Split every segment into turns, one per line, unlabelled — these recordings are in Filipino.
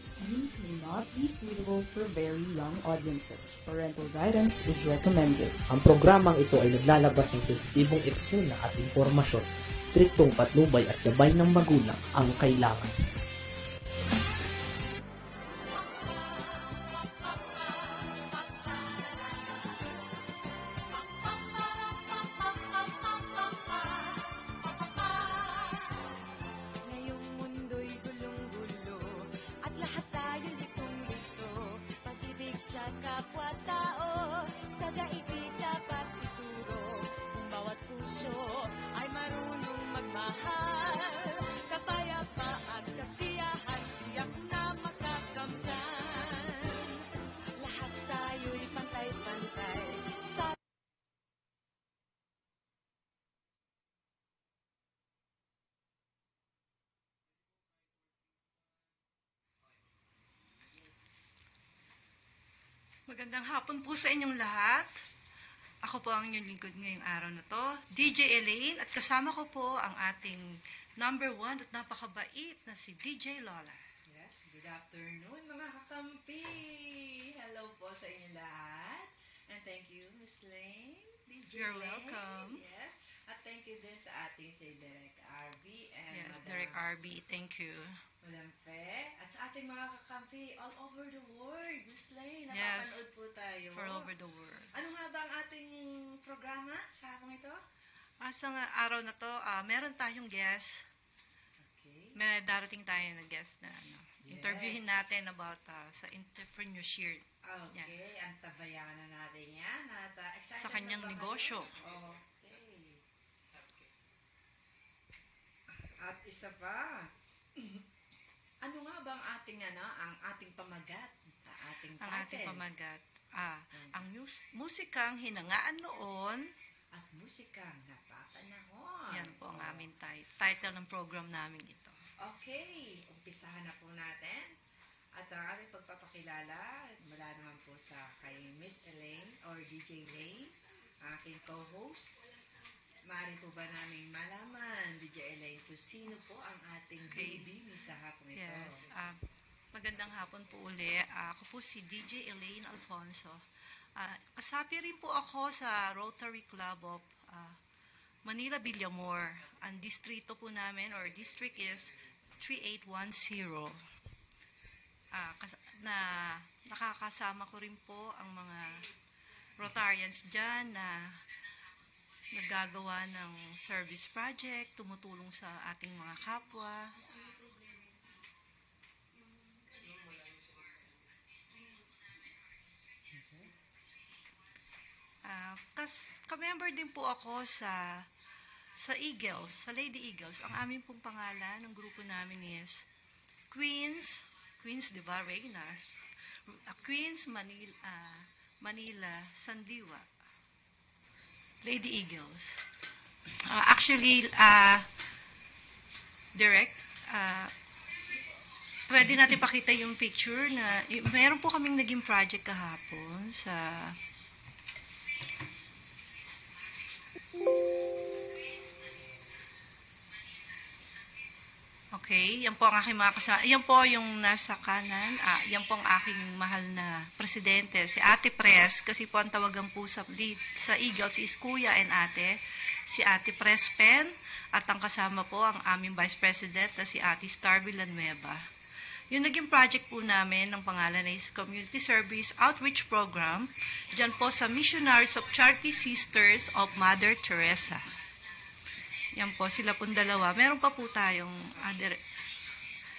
Scenes may not be suitable for very young audiences. Parental guidance is recommended.
Ang programang ito ay naglalabas ng sensitibong eksena at impormasyon. Striktong patnubay at gabay ng magulang ang kailangan.
Ngayong mundo'y gulong-gulo at lahat tayo litong-lito. Pag-ibig sa kapwa-tao, sa daigdig dapat ituro. Kung bawat puso ay marunong magmahal, kapayapaan, kasiyahan, tiyak na makakamtan. Lahat tayo'y pantay-pantay sa
Magandang hapon po sa inyong lahat. Ako po ang inyong lingkod ngayong araw na to, DJ Elaine, at kasama ko po ang ating number 1 at napakabait na si DJ Lola.
Yes, good afternoon mga kakampi. Hello po sa inyo lahat. And thank you, Miss Lane, DJ
You're
Lane.
welcome.
Yes. At thank you din sa ating si Derek RB and
Yes,
Madam
Derek RB, thank you.
Madam Fe. At sa ating mga kakampi all over the world, Miss Lane,
Yes.
napapanood po tayo.
For over the world.
Ano nga ba ang ating programa sa hapong ito?
Sa araw na to, meron tayong guest.
Okay.
May darating tayo na guest na
Yes.
interviewin natin about sa entrepreneurship.
Okay, ang tabayanan natin yan. At, excited
Sa kanyang
na ba
negosyo.
kayo? Okay. At isa pa, ano nga ba ang ating pamagat?
Ang ating pamagat. Ang musikang hinangaan noon.
At musikang napapanahon.
Yan po ang aming title ng program namin ito.
Okay, umpisahan na po natin. At ang ating pagpapakilala, mula naman po sa kay Miss Elaine or DJ Elaine, aking co-host. Maaari po ba namin malaman, DJ Elaine, kung sino po ang ating
Okay.
baby sa hapong ito?
Yes. Magandang hapon po uli. Ako po si DJ Elaine Alfonso. Kasapi rin po ako sa Rotary Club of Manila Villamor. Ang distrito po namin or district is 3810. Nakakasama ko rin po ang mga Rotarians dyan na naggagawa ng service project, tumutulong sa ating mga kapwa. Ka-member din po ako sa Eagles, sa Lady Eagles. Ang aming pong pangalan ng grupo namin is Queens, di ba, Reynas? Queens, Manila, Sandiwa. Lady Eagles. Actually, Derek, pwede natin pakita yung picture na meron po kaming naging project kahapon sa Okay, yan po ang aking mga kasama. Yan po yung nasa kanan. Yan po ang aking mahal na presidente, si Ate Pres, kasi po ang tawagan po sa Eagles is Kuya and Ate, si Ate Pres Pen, at ang kasama po ang aming Vice President na si Ate Star Villanueva. Yung naging project po namin, ng pangalan is Community Service Outreach Program, dyan po sa Missionaries of Charity Sisters of Mother Teresa. Yan po, sila pong dalawa. Meron pa po tayong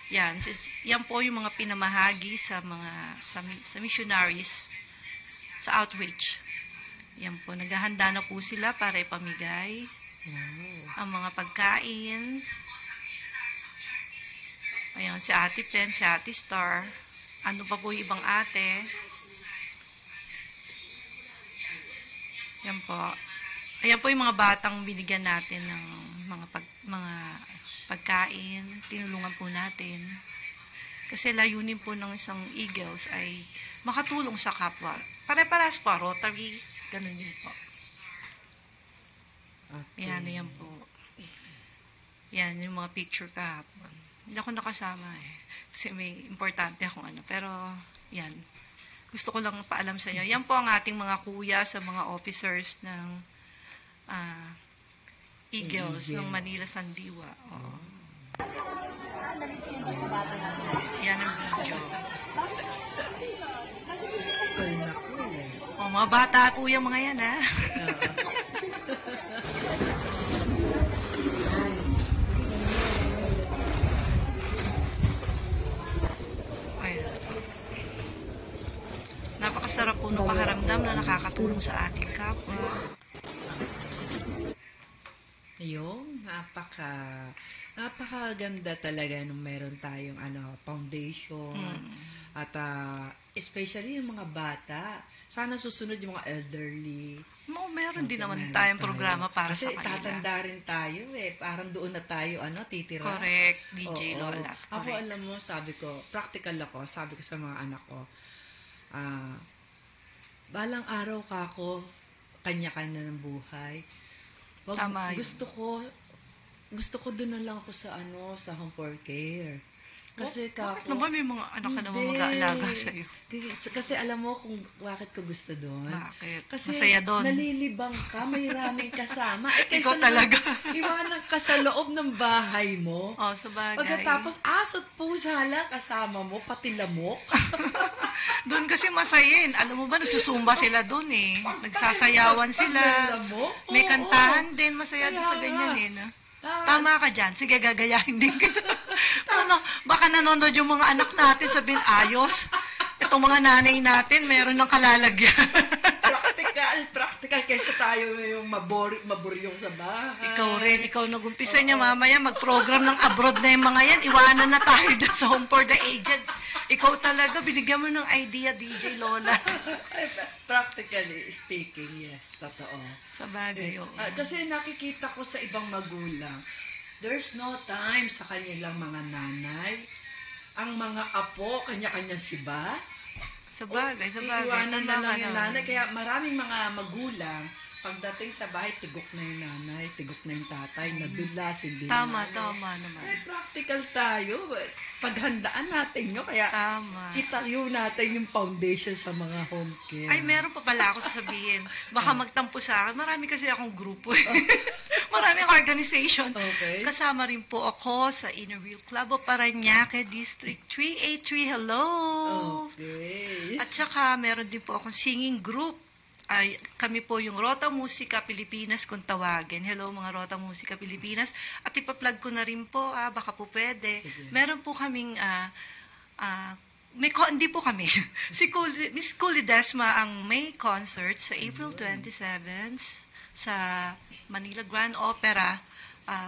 yan po yung mga pinamahagi sa missionaries sa outreach. Yan po, naghahanda na po sila para ipamigay ang mga pagkain. Ayan, si Ate Pen, si Ate Star. Ano pa po yung ibang ate? Yan po. Ayan po yung mga batang binigyan natin ng mga pagkain, tinulungan po natin. Kasi layunin po ng isang Eagles ay makatulong sa kapwa. Pare-paras po, Rotary, ganun din po.
Okay.
Yan po. Yan, yung mga picture kahapon. Hindi ako nakasama eh. Kasi may importante akong ano. Pero, yan. Gusto ko lang paalam sa inyo. Yan po ang ating mga kuya sa mga officers ng Eagles ng Manila Sandiwa. Oo. Yan ang video. O, mga bata po yung mga yan, ha? Ayan. Napakasarap po ng pakiramdam na nakakatulong sa ating kapwa.
Ayun, napakaganda talaga nung meron tayong foundation. At especially yung mga bata. Sana susunod yung mga elderly.
Meron din naman tayong programa para sa
Kasi
kanila.
tatanda rin tayo eh. Parang doon na tayo titira.
Correct, DJ
Oo.
Lola.
Ako
Correct.
alam mo, sabi ko, practical ako. Sabi ko sa mga anak ko, balang araw ka ako, kanya-kanya ng buhay.
Tama yun.
Gusto ko doon na lang ako sa home care. Kasi
Bakit naman may mga anak ka naman mag-aalaga sa'yo?
Kasi alam mo kung bakit ko gusto doon.
Bakit?
Kasi
Masaya doon.
nalilibang ka, may raming kasama.
Ikaw talaga.
Iwanan ka sa loob ng bahay mo.
Oh, sa bagay.
Pagkatapos, aso't pusa lang kasama mo, pati lamok.
Doon kasi masayin. Alam mo ba, nagsusumba sila doon eh. Nagsasayawan sila.
Lamok?
May
Oo,
kantahan din. Masaya din
Kaya
sa ganyan
nga.
eh. No? Tama ka dyan. Sige, gagayahin din kita. Baka nanonood yung mga anak natin, sabihin, ayos. Itong mga nanay natin, meron ng kalalagyan.
practical kaysa tayo yung maburyong sa bahay.
Ikaw rin, ikaw nag-umpisa niya mamaya, mag-program ng abroad na yung mga yan, iwanan na tayo dyan sa Home for the Aged. Ikaw talaga, binigyan mo ng idea, DJ Lola.
Practically speaking, yes, totoo.
Sa bagay, oo.
Kasi nakikita ko sa ibang magulang, there's no time sa kanilang mga nanay. Ang mga apo, kanya-kanya siba.
Sa bagay, sa bagay.
Iiwanan na
Tama
lang
ka
yung
naman.
nanay. Kaya maraming mga magulang, pagdating sa bahay, tigok na yung nanay, tigok na yung tatay, nadulas, hindi
Tama,
na,
tama naman.
Eh, practical tayo. Paghandaan natin nyo. Kaya
Tama.
itayo natin yung foundation sa mga home care.
Ay, meron pa pala ako sasabihin. Baka magtampo sa akin. Marami kasi akong grupo. Marami akong organization.
Okay.
Kasama rin po ako sa Inner Wheel Club of Parañaque, District 383. Hello!
Okay.
At saka, meron din po akong singing group. Ay, kami po yung Rota Musika Pilipinas kung tawagin. Hello mga Rota Musika Pilipinas. At ipa-plug ko na rin po, baka po pwede.
Sige.
Meron po kaming, hindi po kami. Si Miss Cooley Desma ang may concert sa April 27 sa Manila Grand Opera.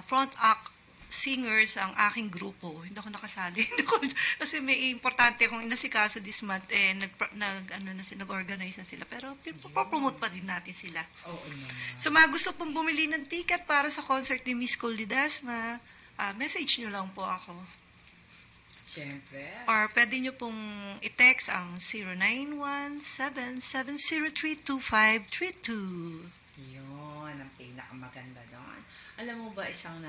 Front act singers ang aking grupo. Hindi ako nakasali. Kasi may importante akong inasikaso this month. Nag-organize na sila. Pero promote pa din natin sila.
Oo naman.
Sa mga gusto pong bumili ng ticket para sa concert ni Miss Cooley Desma, message nyo lang po ako.
Siyempre.
Or pwede nyo pong i-text ang 0917-703-2532.
Yun, ang pinakamaganda doon. Alam mo ba, isang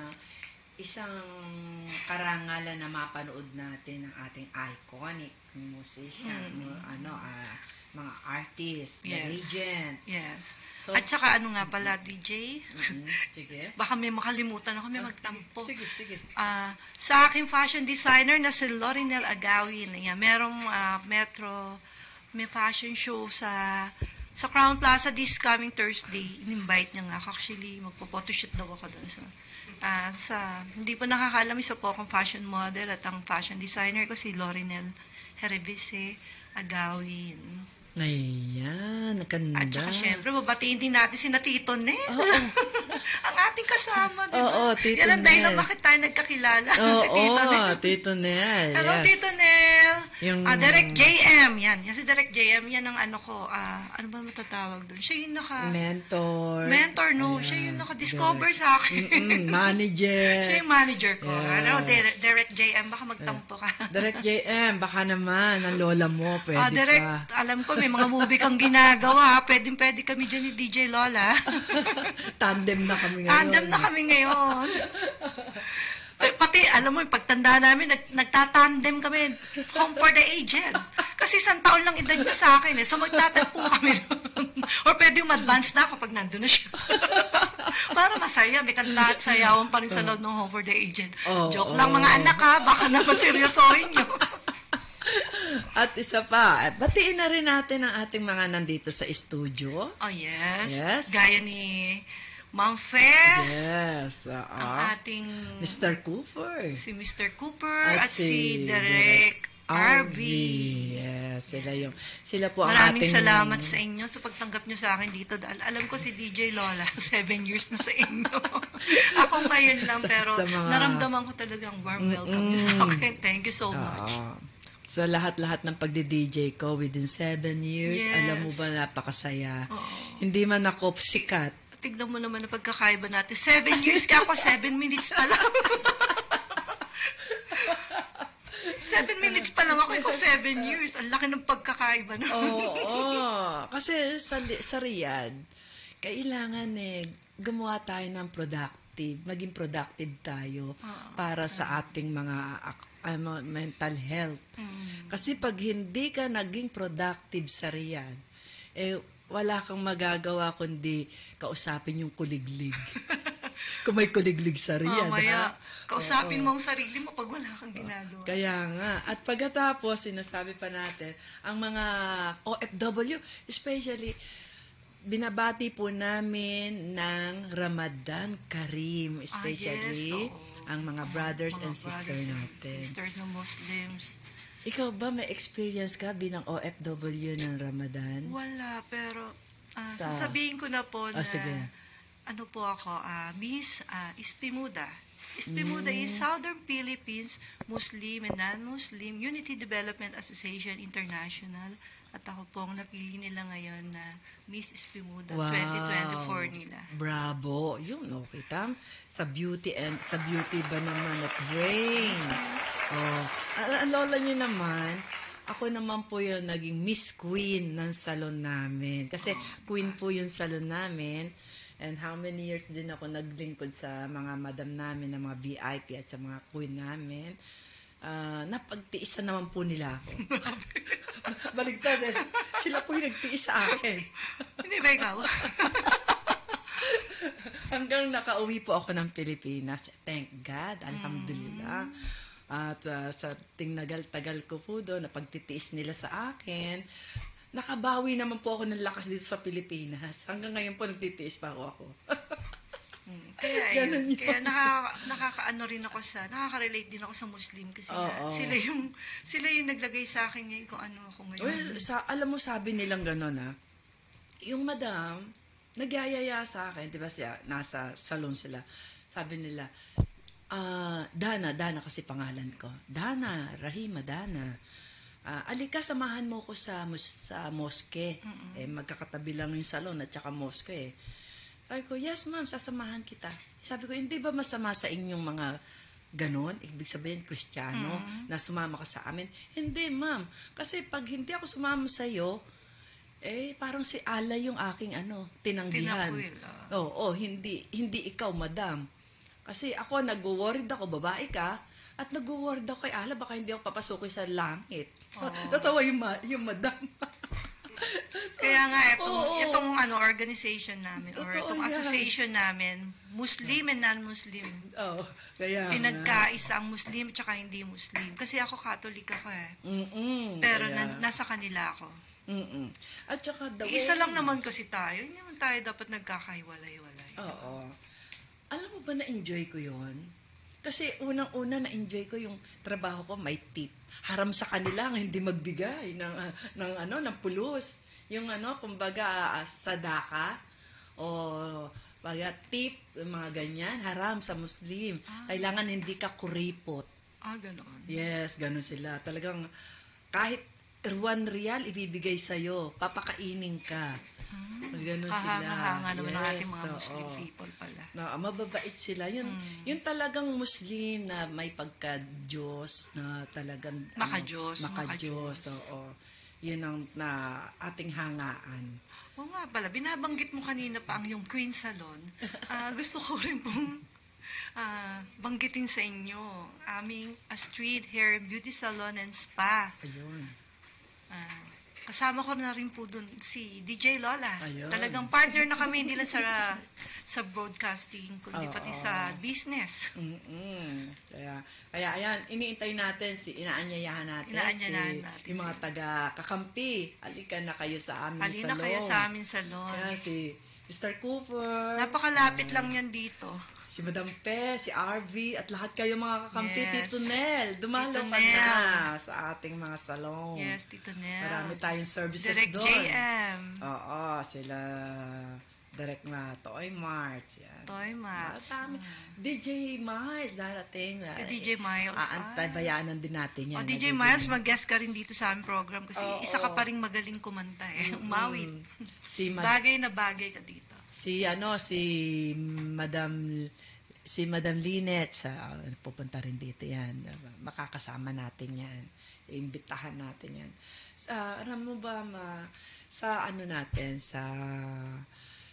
karangalan na mapanood natin ng ating iconic musician, mga artist, the
Yes.
legend.
Yes.
So,
At saka ano nga pala, DJ?
Sige.
Baka may makalimutan ako, may magtampo.
Sige, sige.
Sa aking fashion designer na si Lorinel Agawin, yan, merong may fashion show sa Crown Plaza this coming Thursday. In-invite niya nga. Actually, magpo-photoshoot daw ako doon. So, hindi pa nakakalam, isa po akong fashion model at ang fashion designer ko si Lorinel Herevise Agawin.
Ayan, ganda.
At saka syempre, babatiin din natin si na Tito Nel. Ang ating kasama, di ba?
Oo, Tito
Yan ang dahilan
Nel.
bakit tayo nagkakilala
Oo,
si Tito Nel.
Tito Nel.
Hello,
yes.
Tito Nel.
Yung-
Direct JM, yan. Yan si Direct JM, yan ang ano ko. Ano ba matatawag doon? Siya yung
Mentor.
Mentor, no.
Ayan,
Siya yung naka-discover sa akin.
Manager.
Siya yung manager ko.
Yes.
Ano, Direct JM, baka magtampo ka.
Direct JM, baka naman, ang lola mo, pwede
Direct,
ka.
alam ko, may mga movie kang ginagawa. Pwede kami dyan ni DJ Lola.
Tandem na kami ngayon.
Tandem na kami ngayon. Pati Kami, alam mo, yung pagtanda namin, nagtatandem kami, home for the aged. Kasi 1 taon lang edad niya sa akin eh. So magtatagpo kami doon. Or pwede yung advance na ako pag nandun na siya. Para masaya, may kanta at sayawan pa rin sa loob ng home for the aged. Joke lang mga anak ha, baka naman seryosohin nyo.
At isa pa, batiin na rin natin ang ating mga nandito sa studio.
Oh yes.
Yes.
Gaya ni Ma'am Fair,
Yes.
ang ating
Mr. Cooper.
si Mr. Cooper at si Derek RV.
Yes, sila po ang
Maraming
ating...
salamat sa inyo sa pagtanggap nyo sa akin dito. Dahil alam ko si DJ Lola, 7 years na sa inyo. Ako ngayon lang, pero
sa mga-
naramdaman ko talagang warm welcome nyo sa akin. Thank you so much.
Sa lahat-lahat ng pagdi-DJ ko within 7 years,
Yes.
alam mo ba, napakasaya. Hindi man ako sikat.
Tignan mo naman na pagkakaiba natin. 7 years ka ako, 7 minutes pa lang. 7 minutes pa lang ako, ikaw 7 years. Ang laki ng pagkakaiba na.
Oo. Kasi sa Riyadh, kailangan gumawa tayo ng productive, maging productive tayo para sa ating mga mental health. Kasi pag hindi ka naging productive sa Riyadh, wala kang magagawa kundi kausapin yung kuliglig. Kung may kuliglig sa Riyadh,
Maya, kausapin mo ang sarili mo pag wala kang ginagawa.
Kaya nga. At pagkatapos, sinasabi pa natin, ang mga OFW, especially, binabati po namin ng Ramadan Kareem, especially
yes, oo.
ang mga brothers
Mga
and sisters
brothers and
natin.
sisters ng Muslims.
Ikaw ba, may experience ka bilang OFW ng Ramadan?
Wala, pero
Sa-
sasabihin ko na po na
sige.
ano po ako, Miss Ispimuda. Ispimuda is Southern Philippines Muslim and Non-Muslim Unity Development Association International. At ako pong napili nila ngayon na Miss Ispimuda 2024 nila.
Bravo. Yun, okay, Tam. Sa beauty ba naman at brain. Oh. Ang lola niyo naman, ako naman po yung naging Miss Queen ng salon namin. Kasi queen po yung salon namin. And how many years din ako naglingkod sa mga madam namin, ng mga VIP at sa mga queen namin. Napagtiisan naman po nila ako. Baligtad eh. Sila po yung nagtiis sa akin.
Hindi ba ikaw?
Hanggang nakauwi po ako ng Pilipinas. Thank God. Alhamdulillah. At sa tagal ko po doon, napagtitiis nila sa akin, nakabawi naman po ako ng lakas dito sa Pilipinas. Hanggang ngayon po nagtitiis pa ako.
Kaya
Ganun
ayun.
yun.
Kaya nakakaano rin ako nakaka-relate din ako sa Muslim kasi
Oo.
sila yung naglagay sa akin ngayon kung ano ako ngayon.
Well, alam mo, sabi nilang gano'n yung madam, nagyayaya sa akin, di ba siya, nasa salon sila, sabi nila, Dana kasi pangalan ko. Dana, Rahima, Dana. Alika, samahan mo ko sa moske. Magkakatabi lang yung salon at saka moske eh. Sabi ko, yes ma'am, sasamahan kita. Sabi ko, hindi ba masama sa inyong mga ganon? Ibig sabihin, Kristiyano, na sumama ka sa amin? Hindi ma'am. Kasi pag hindi ako sumama sa iyo, parang si Allah yung aking tinanggihan.
Tinakwil,
Oo, hindi ikaw, madam. Kasi ako, nag-worried ako, babae ka, at nag-worried ako kay Allah, baka hindi ako papasukin sa langit. Natawa yung madam.
Kaya nga, itong organization namin, or
Totoo
itong
yan.
association namin, Muslim and non-Muslim,
Oo, kaya
pinagkaisa ang Muslim at saka hindi Muslim. Kasi ako Catholic ako eh. Pero nasa kanila ako.
At saka
Isa lang naman kasi tayo. Hindi naman tayo dapat nagkakahiwalay-walay.
Oo. Alam mo ba, na-enjoy ko yon? Kasi unang-una na-enjoy ko yung trabaho ko, may tip. Haram sa kanila ang hindi magbigay ng pulos. Yung kumbaga sadaka o tip, yung mga ganyan, haram sa Muslim. Kailangan hindi ka kuripot.
Ganoon.
Yes, gano'n sila. Talagang kahit 1 real ibibigay sa'yo, papakainin ka. Gano'n sila.
Kahanga-hanga naman ang ating mga
oo.
Muslim people pala.
Mababait sila. Yun talagang Muslim na may pagka-Diyos na talagang
Maka-Diyos.
Oo. Yun ang ating hangaan.
Oo nga pala, binabanggit mo kanina pa ang yung Queen Salon. Gusto ko rin pong banggitin sa inyo, aming Astrid Hair Beauty Salon and Spa.
Ayun.
Kasama ko na rin po dun si DJ Lola.
Ayun.
Talagang partner na kami, hindi lang sa broadcasting, kundi pati sa business.
Kaya ayan, iniintay natin, inaanyayahan natin,
Inaanyayahan natin
yung mga taga-kakampi. Halika na kayo sa aming
Halina
salon.
kayo sa aming salon.
Ayan, si Mr. Cooper.
Napakalapit lang yan dito.
Si Madam Pe, si RV, at lahat kayo mga kakampi,
Yes.
Tito Nel, dumalo
Tito
ka
Nel.
na sa ating mga salon.
Yes, Tito Nel.
Marami tayong services
Direct
doon.
JM.
Oo, sila Direct na Toy Marts. Yan.
Toy Marts.
Marami. DJ Miles, darating.
Si DJ Miles.
Antabayanan din natin yan.
DJ Miles, mag-guest ka rin dito sa aming program kasi
Oo.
isa ka pa rin magaling kumanta eh. Umawit.
Si
Bagay na bagay ka dito.
si Madam Linet pupunta rin dito yan. Makakasama natin yan. Iimbitahan natin yan. Alam mo ba sa natin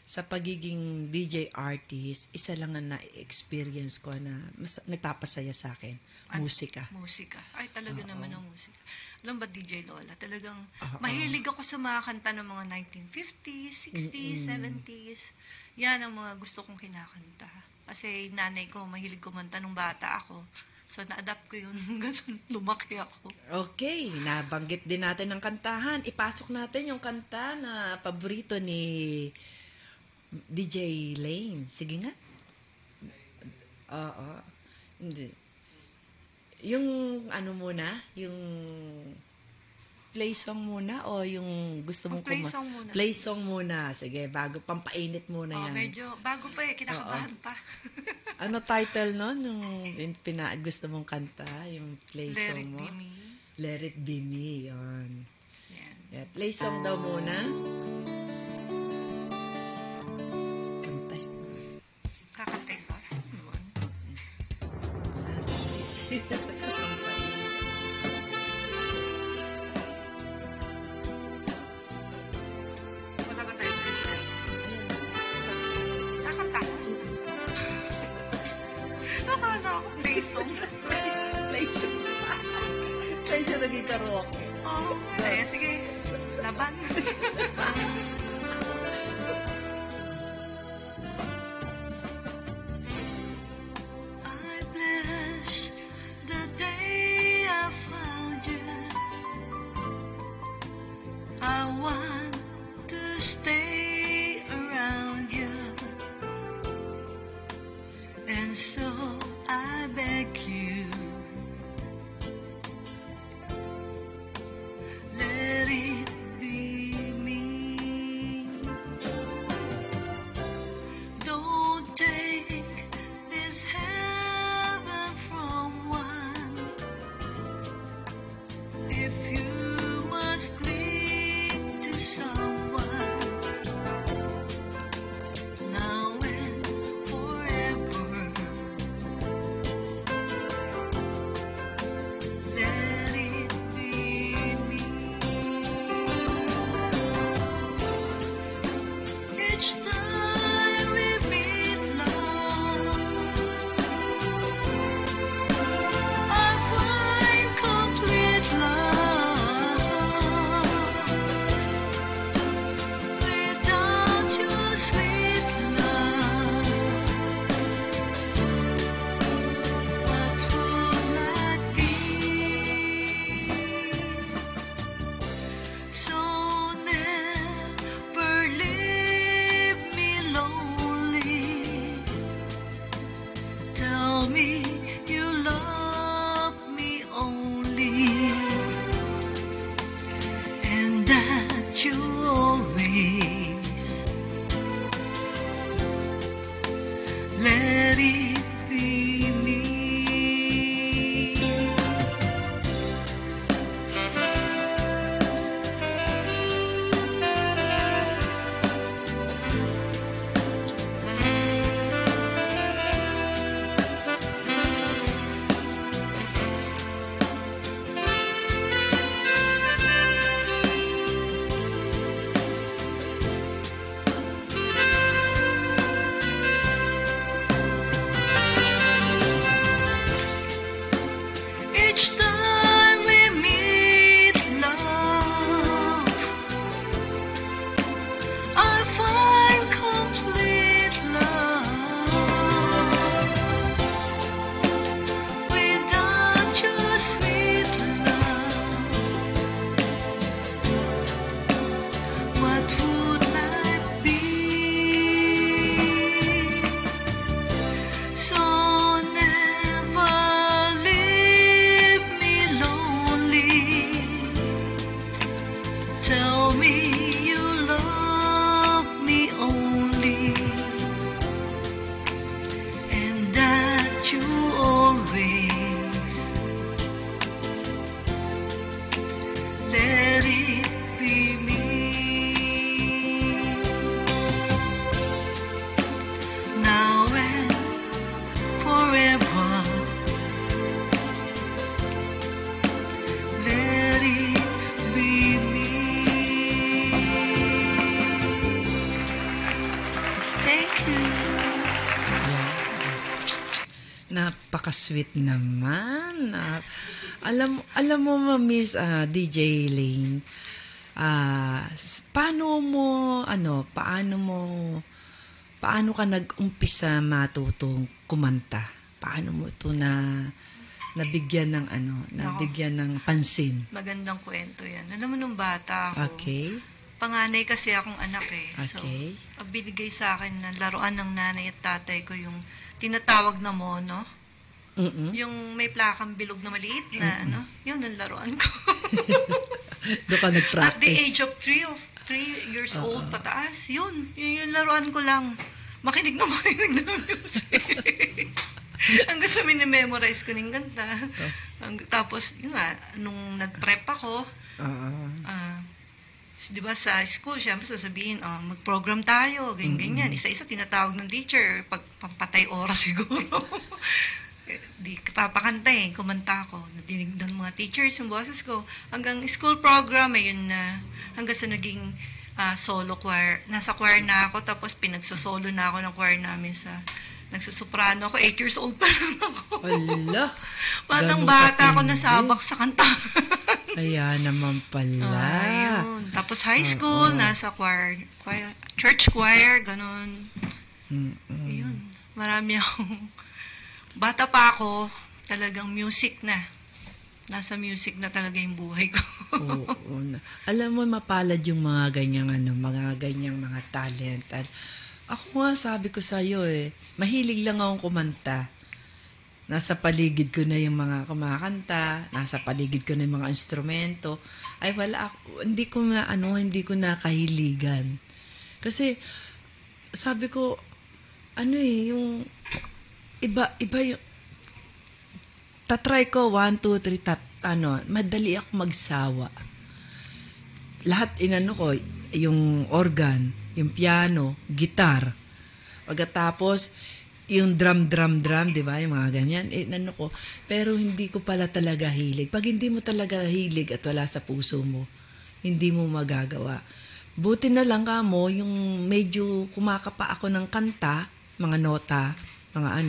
sa pagiging DJ artist, isa lang ang na-experience ko na nagpapasaya sa akin, musika.
Musika. Ay, talaga naman ang musika. Alam ba, DJ Lola, talagang mahilig ako sa mga kanta ng mga 1950s, 60s, 70s. Yan ang mga gusto kong kinakanta. Kasi nanay ko, mahilig kumanta nung bata ako. So, na-adapt ko yun hanggang lumaki ako.
Okay, nabanggit din natin ng kantahan. Ipasok natin yung kanta na paborito ni DJ Lane. Sige nga. Oo. Hindi. Yung muna, yung play song muna o yung gusto mong
Play song muna.
Play song muna. Sige, bago pampainit muna yan.
Medyo bago pa kinakabahan pa.
Ano title nun? Yung gusto mong kanta, yung play
Let
song
It
mo?
Be Me.
Let It Be Me, yun.
Yan.
Yeah, play song daw muna. Kantay.
Kakantay ka. Yun. Wala ba tayo? Kakanta ko. Nakala ako play song.
Play song. Play song naging karaoke.
Oo, sige. Laban. I bless the day I found you. I want to stay around you. And so I beg you, let it be me. Don't take this heaven from one. If you must cling to someone, now and forever, let it be me. Each time we meet, love, I find complete love. Without your sweet love, what would life be? So never leave me lonely. Tell me you love me only, and that you always let it be me.
Napaka-sweet naman. Alam mo, Miss DJ Lane, paano ka nag-umpisa matutong kumanta? Paano mo ito nabigyan ng pansin?
Magandang kwento yan. Alam mo, nung bata ako,
Okay.
panganay kasi akong anak eh.
Okay.
So, ang binigay sa akin na laruan ng nanay at tatay ko yung tinatawag na mono.
Mm-mm.
Yung may plakang bilog na maliit na, yun ang laruan ko.
Doon ka nag-practice.
At the age of 3 years old pataas, yun yung laruan ko lang. Makinig ng music. Hanggang sa minimemorize ko ng kanta. Tapos, yun nga, nung nag-prep ako, di ba sa school, syempre sasabihin, mag-program tayo, ganyan. Isa-isa tinatawag ng teacher, pagpapatay oras siguro. Di papakantay, kumanta ako. Nadinig ng mga teachers yung boses ko. Hanggang school program, ayun na. Hanggang sa naging solo choir. Nasa choir na ako, tapos pinagsosolo na ako ng choir namin sa nagsusoprano ako. 8 years old pa lang ako.
Ala.
Batang
Ganun
bata ako
katindi.
nasabak sa kantahan.
Kaya naman pala.
Ayun. Tapos high school, nasa choir, church choir, ganun. Ayun. Marami akong... Bata pa ako, talagang music na. Nasa music na talaga yung buhay ko.
Oo. Alam mo, mapalad yung mga ganyang mga talent. At ako nga, sabi ko sa'yo mahilig lang akong kumanta. Nasa paligid ko na yung mga kumakanta, nasa paligid ko na yung mga instrumento. Ay wala ako, hindi ko na kahiligan. Kasi sabi ko, yung iba yung tatry ko 1, 2, 3 madali ako magsawa. Lahat ko, yung organ, yung piano, gitar. Pagkatapos yung drum, di ba? Yung mga ganyan. Ko. Pero hindi ko pala talaga hilig. Pag hindi mo talaga hilig at wala sa puso mo, hindi mo magagawa. Buti na lang mo, yung medyo kumakapa ako ng kanta, mga nota, mga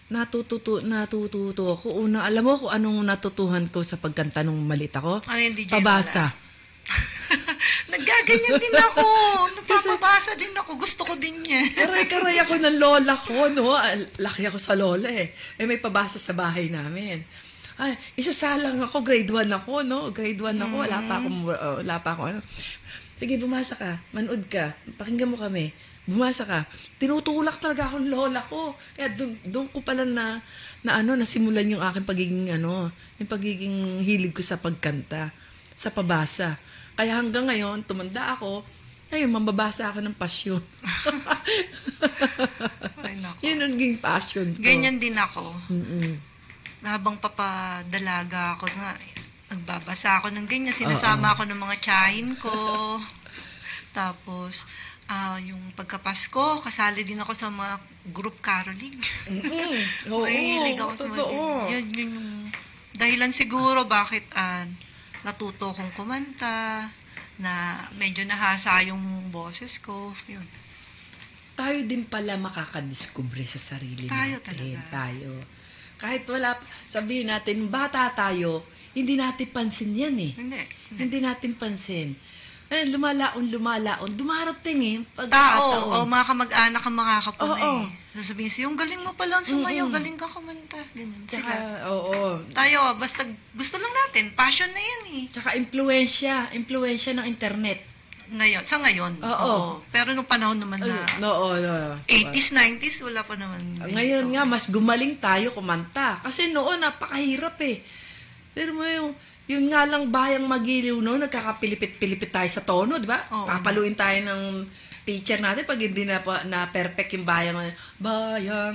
natututo ako. Alam mo kung anong natutuhan ko sa pagkanta nung malit ako?
Ano yung DJ?
Pabasa.
Naggaganyan din ako. Napapabasa din ako. Gusto ko din yan.
Karay-karay ako ng lola ko, no? Laki ako sa lola may pabasa sa bahay namin. Ay, isasalang ako, grade 1 ako, no? Grade 1 ako, wala pa akong Sige, bumasa ka, manood ka, pakinggan mo kami. Bumasa ka. Tinutulak talaga akong lola ko. Kaya doon ko pala nasimulan yung aking pagiging hilig ko sa pagkanta, sa pabasa. Kaya hanggang ngayon, tumanda ako, mambabasa ako ng pasyon.
Ay, nako.
Yun ang naging passion ko.
Ganyan din ako.
Mm-mm.
Habang papadalaga ako nagbabasa ako ng ganyan. Sinasama ako ng mga tsahin ko. Tapos, yung pagkapasko, kasali din ako sa mga group caroling.
Oo,
Mahilig ako sa mga yun yung dahilan siguro bakit natuto kong kumanta, na medyo nahasa yung boses ko. Yun.
Tayo din pala makakadiskubre sa sarili
Tayo
natin.
talaga.
Tayo. Kahit sabihin natin, bata tayo, hindi natin pansin yan Hindi natin pansin. Lumalaon. Dumarating
Tao, o mga kamag-anak ang makakapuna
Oo.
Sasabihin siya, yung galing mo pala sumayaw, galing ka kumanta. Ganyan.
Tsaka,
Sila.
oo.
Tayo, basta gusto lang natin. Passion na yan
Tsaka impluensya ng internet.
Sa ngayon.
Oo.
Pero nung panahon naman na
Oo.
80s, 90s, wala pa naman.
Ngayon nga, mas gumaling tayo kumanta. Kasi noon, napakahirap Pero mo yung nga lang bayang magiliw nagkakapilipit-pilipit tayo sa tono, di ba?
Oo.
Papaluin tayo ng teacher natin pag hindi na perfect yung bayang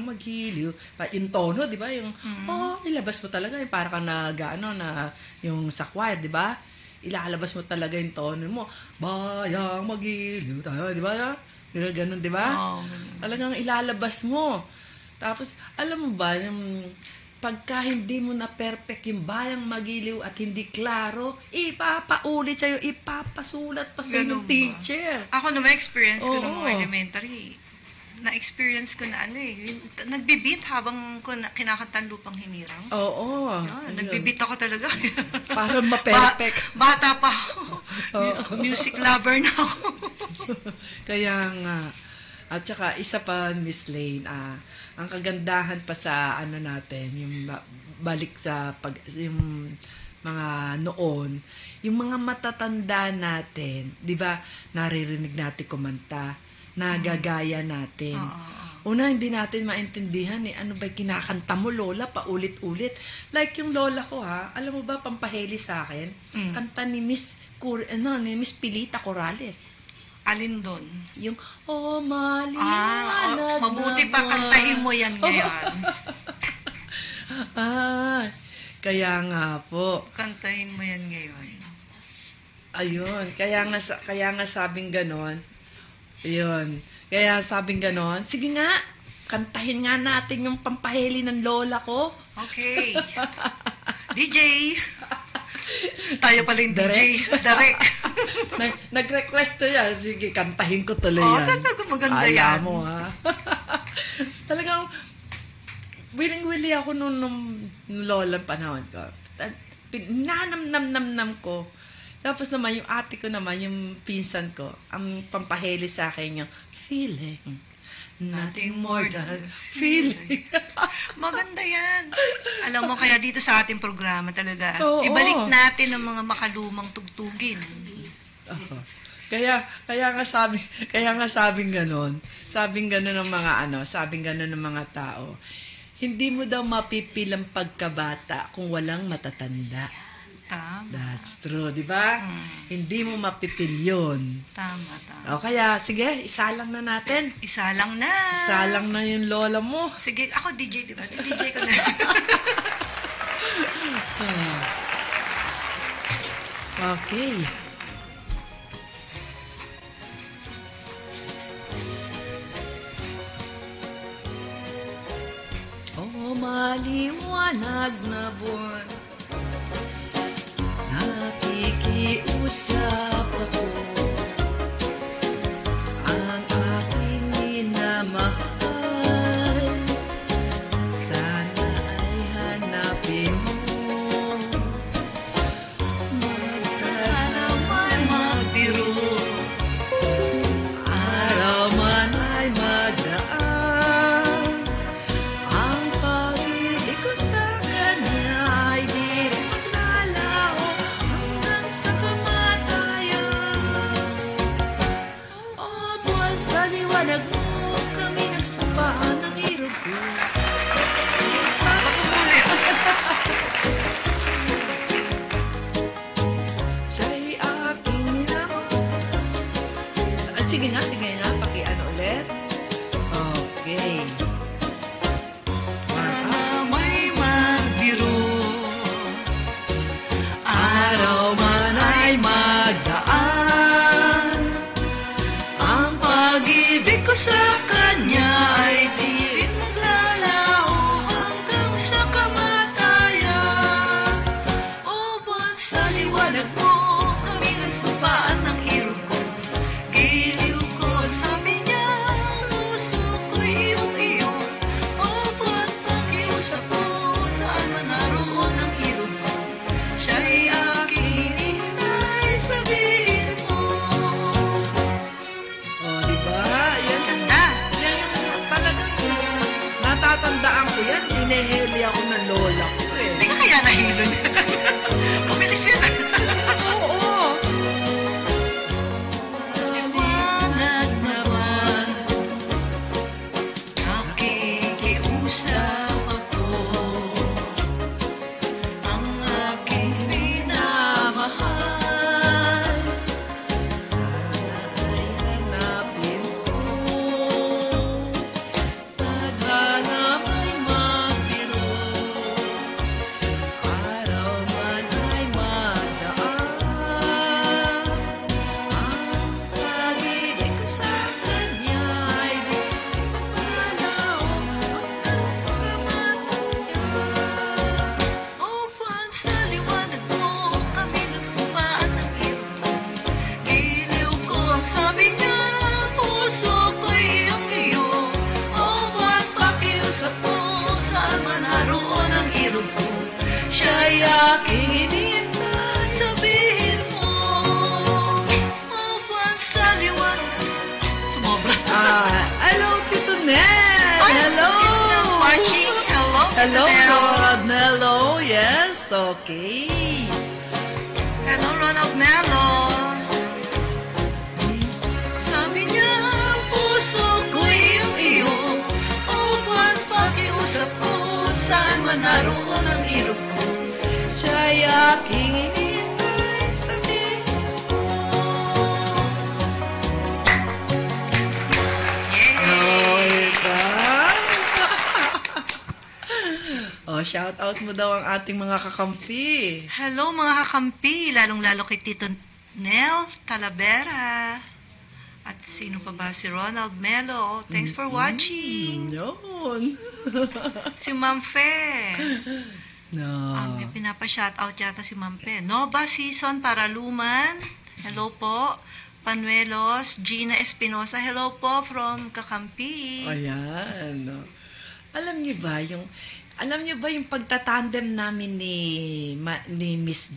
magiliw. Yung tono, di ba? Yung, ilabas mo talaga. Yung para ka yung sa choir, di ba? Ilalabas mo talaga yung tono mo. Bayang magiliw tayo, di ba? Ganun, di ba?
Oo.
Talagang ilalabas mo. Tapos, alam mo ba, yung pagka hindi mo na perfect yung bayang magiliw at hindi klaro, ipapaulit sa'yo, ipapasulat pa sa'yo
Ganun
ng
ba?
teacher.
Ako naman, experience ko
Oo.
nung elementary. na-experience ko na nagbibit habang kinakantan Lupang Hinirang.
Oo.
Nagbibit ako talaga.
Para ma-perfect.
Bata pa ako. Music lover na ako.
Kaya nga. At saka, isa pa, Miss Lane, ang kagandahan pa sa natin, yung balik sa yung mga noon, yung mga matatanda natin, di ba, naririnig natin kumanta, nagagaya natin. Una, hindi natin maintindihan ano ba kinakanta mo, Lola, paulit-ulit. Like yung Lola ko, alam mo ba, pampaheli sa akin, kanta ni Miss Pilita Corrales.
Alin doon?
Yung, maliwanag
mabuti pa kantahin mo yan ngayon.
Kaya nga po.
Kantahin mo yan ngayon.
Ayun, kaya nga sabing ganon. Ayun, kaya sabing ganon. Sige nga, kantahin nga natin yung pampaheli ng Lola ko.
Okay. DJ! Tayo pala yung DJ. Direct.
Nag-request to yan. Sige, kantahin ko tuloy yan.
Talaga maganda yan.
Alam mo, Talagang, willing-willy ako nung lolang panahon ko. Nanam-nam-nam ko. Tapos naman, yung ate ko naman, yung pinsan ko, ang pampaheli sa akin yung feeling. Nothing more than feeling.
Maganda yan. Alam mo, kaya dito sa ating programa talaga,
Oo.
ibalik natin ang mga makalumang tugtugin.
Kaya nga sabing ganon. Sabing ganon ng mga tao. Hindi mo daw mapipil ang pagkabata kung walang matatanda.
Tama.
That's true, di ba? Hindi mo mapipil yun.
Tama.
O kaya, sige, isa lang na natin.
Isa lang na.
Isa lang na yung lola mo.
Sige, ako DJ, di ba? DJ ko na.
Okay. Maliwanag na buwan, nakikiusap ako, ang aking minamahal, sana ay hanapin mo, magkana man magbiro, araw man ay madaan, ang pag-ibig ko sa kanya ay di rin maglalaho hanggang sa kamatayan. O buwan sa liwanag mo, kami nagsapaan ng hirap ko. Sama ko muli. Siya'y aking minamahal. Sige nga, pakiano ulit. Okay.
May magbiro,
Araw man ay magdaan,
ang pag-ibig ko sa kanya ay di rin maglalaho hanggang sa kamatayan. O buwan sa liwanag mo, kami nagsapaan ng hirap ko. Giliw ko, sabi niya, puso ko'y iyong-iyo. O buwan pakiusap ko, saan man naroon ang hirap ko. Siya'y aking hinihintay, sabihin mo.
diba? Yan
Ganda.
yan yung talagang natatandaan ko yan. Hineheli ako ng lola ko
Hindi ka kaya nahilo niya. Mabilis yun.
Oo.
Liwanag naman, nakikiusap ako, ang aking minamahal.
Sana ay hanapin ko. Tadhana may magbiro, araw man ay magdaan. Ang pag-ibig ko sa kanya ay di malao hanggang sa kamatayan. Hello!
That's watching. Hello,
Hello,
Tito Nel.
Ronald Mello. Yes, okay.
Hello, Ronald Mello. Sabi niya, ang puso ko'y iyo. Upang pakiusap ko, saan man naroon ang ilog ko.
Siya'y aking inintay, sabihin mo.
Yay!
Shout out mo daw ang ating mga kakampi.
Hello mga kakampi, lalong-lalo kay Tito Nel Talavera. At sino pa ba? Si Ronald Mello. Thanks for watching.
Yun.
Si Ma'am Fe.
No.
May pinapa-shoutout yata si Ma'am Fe. Nova Season para Luman. Hello po. Panuelos. Gina Espinosa. Hello po from Kakampi.
Ayan. No. Alam niyo ba yung pagtatandem namin ni Miss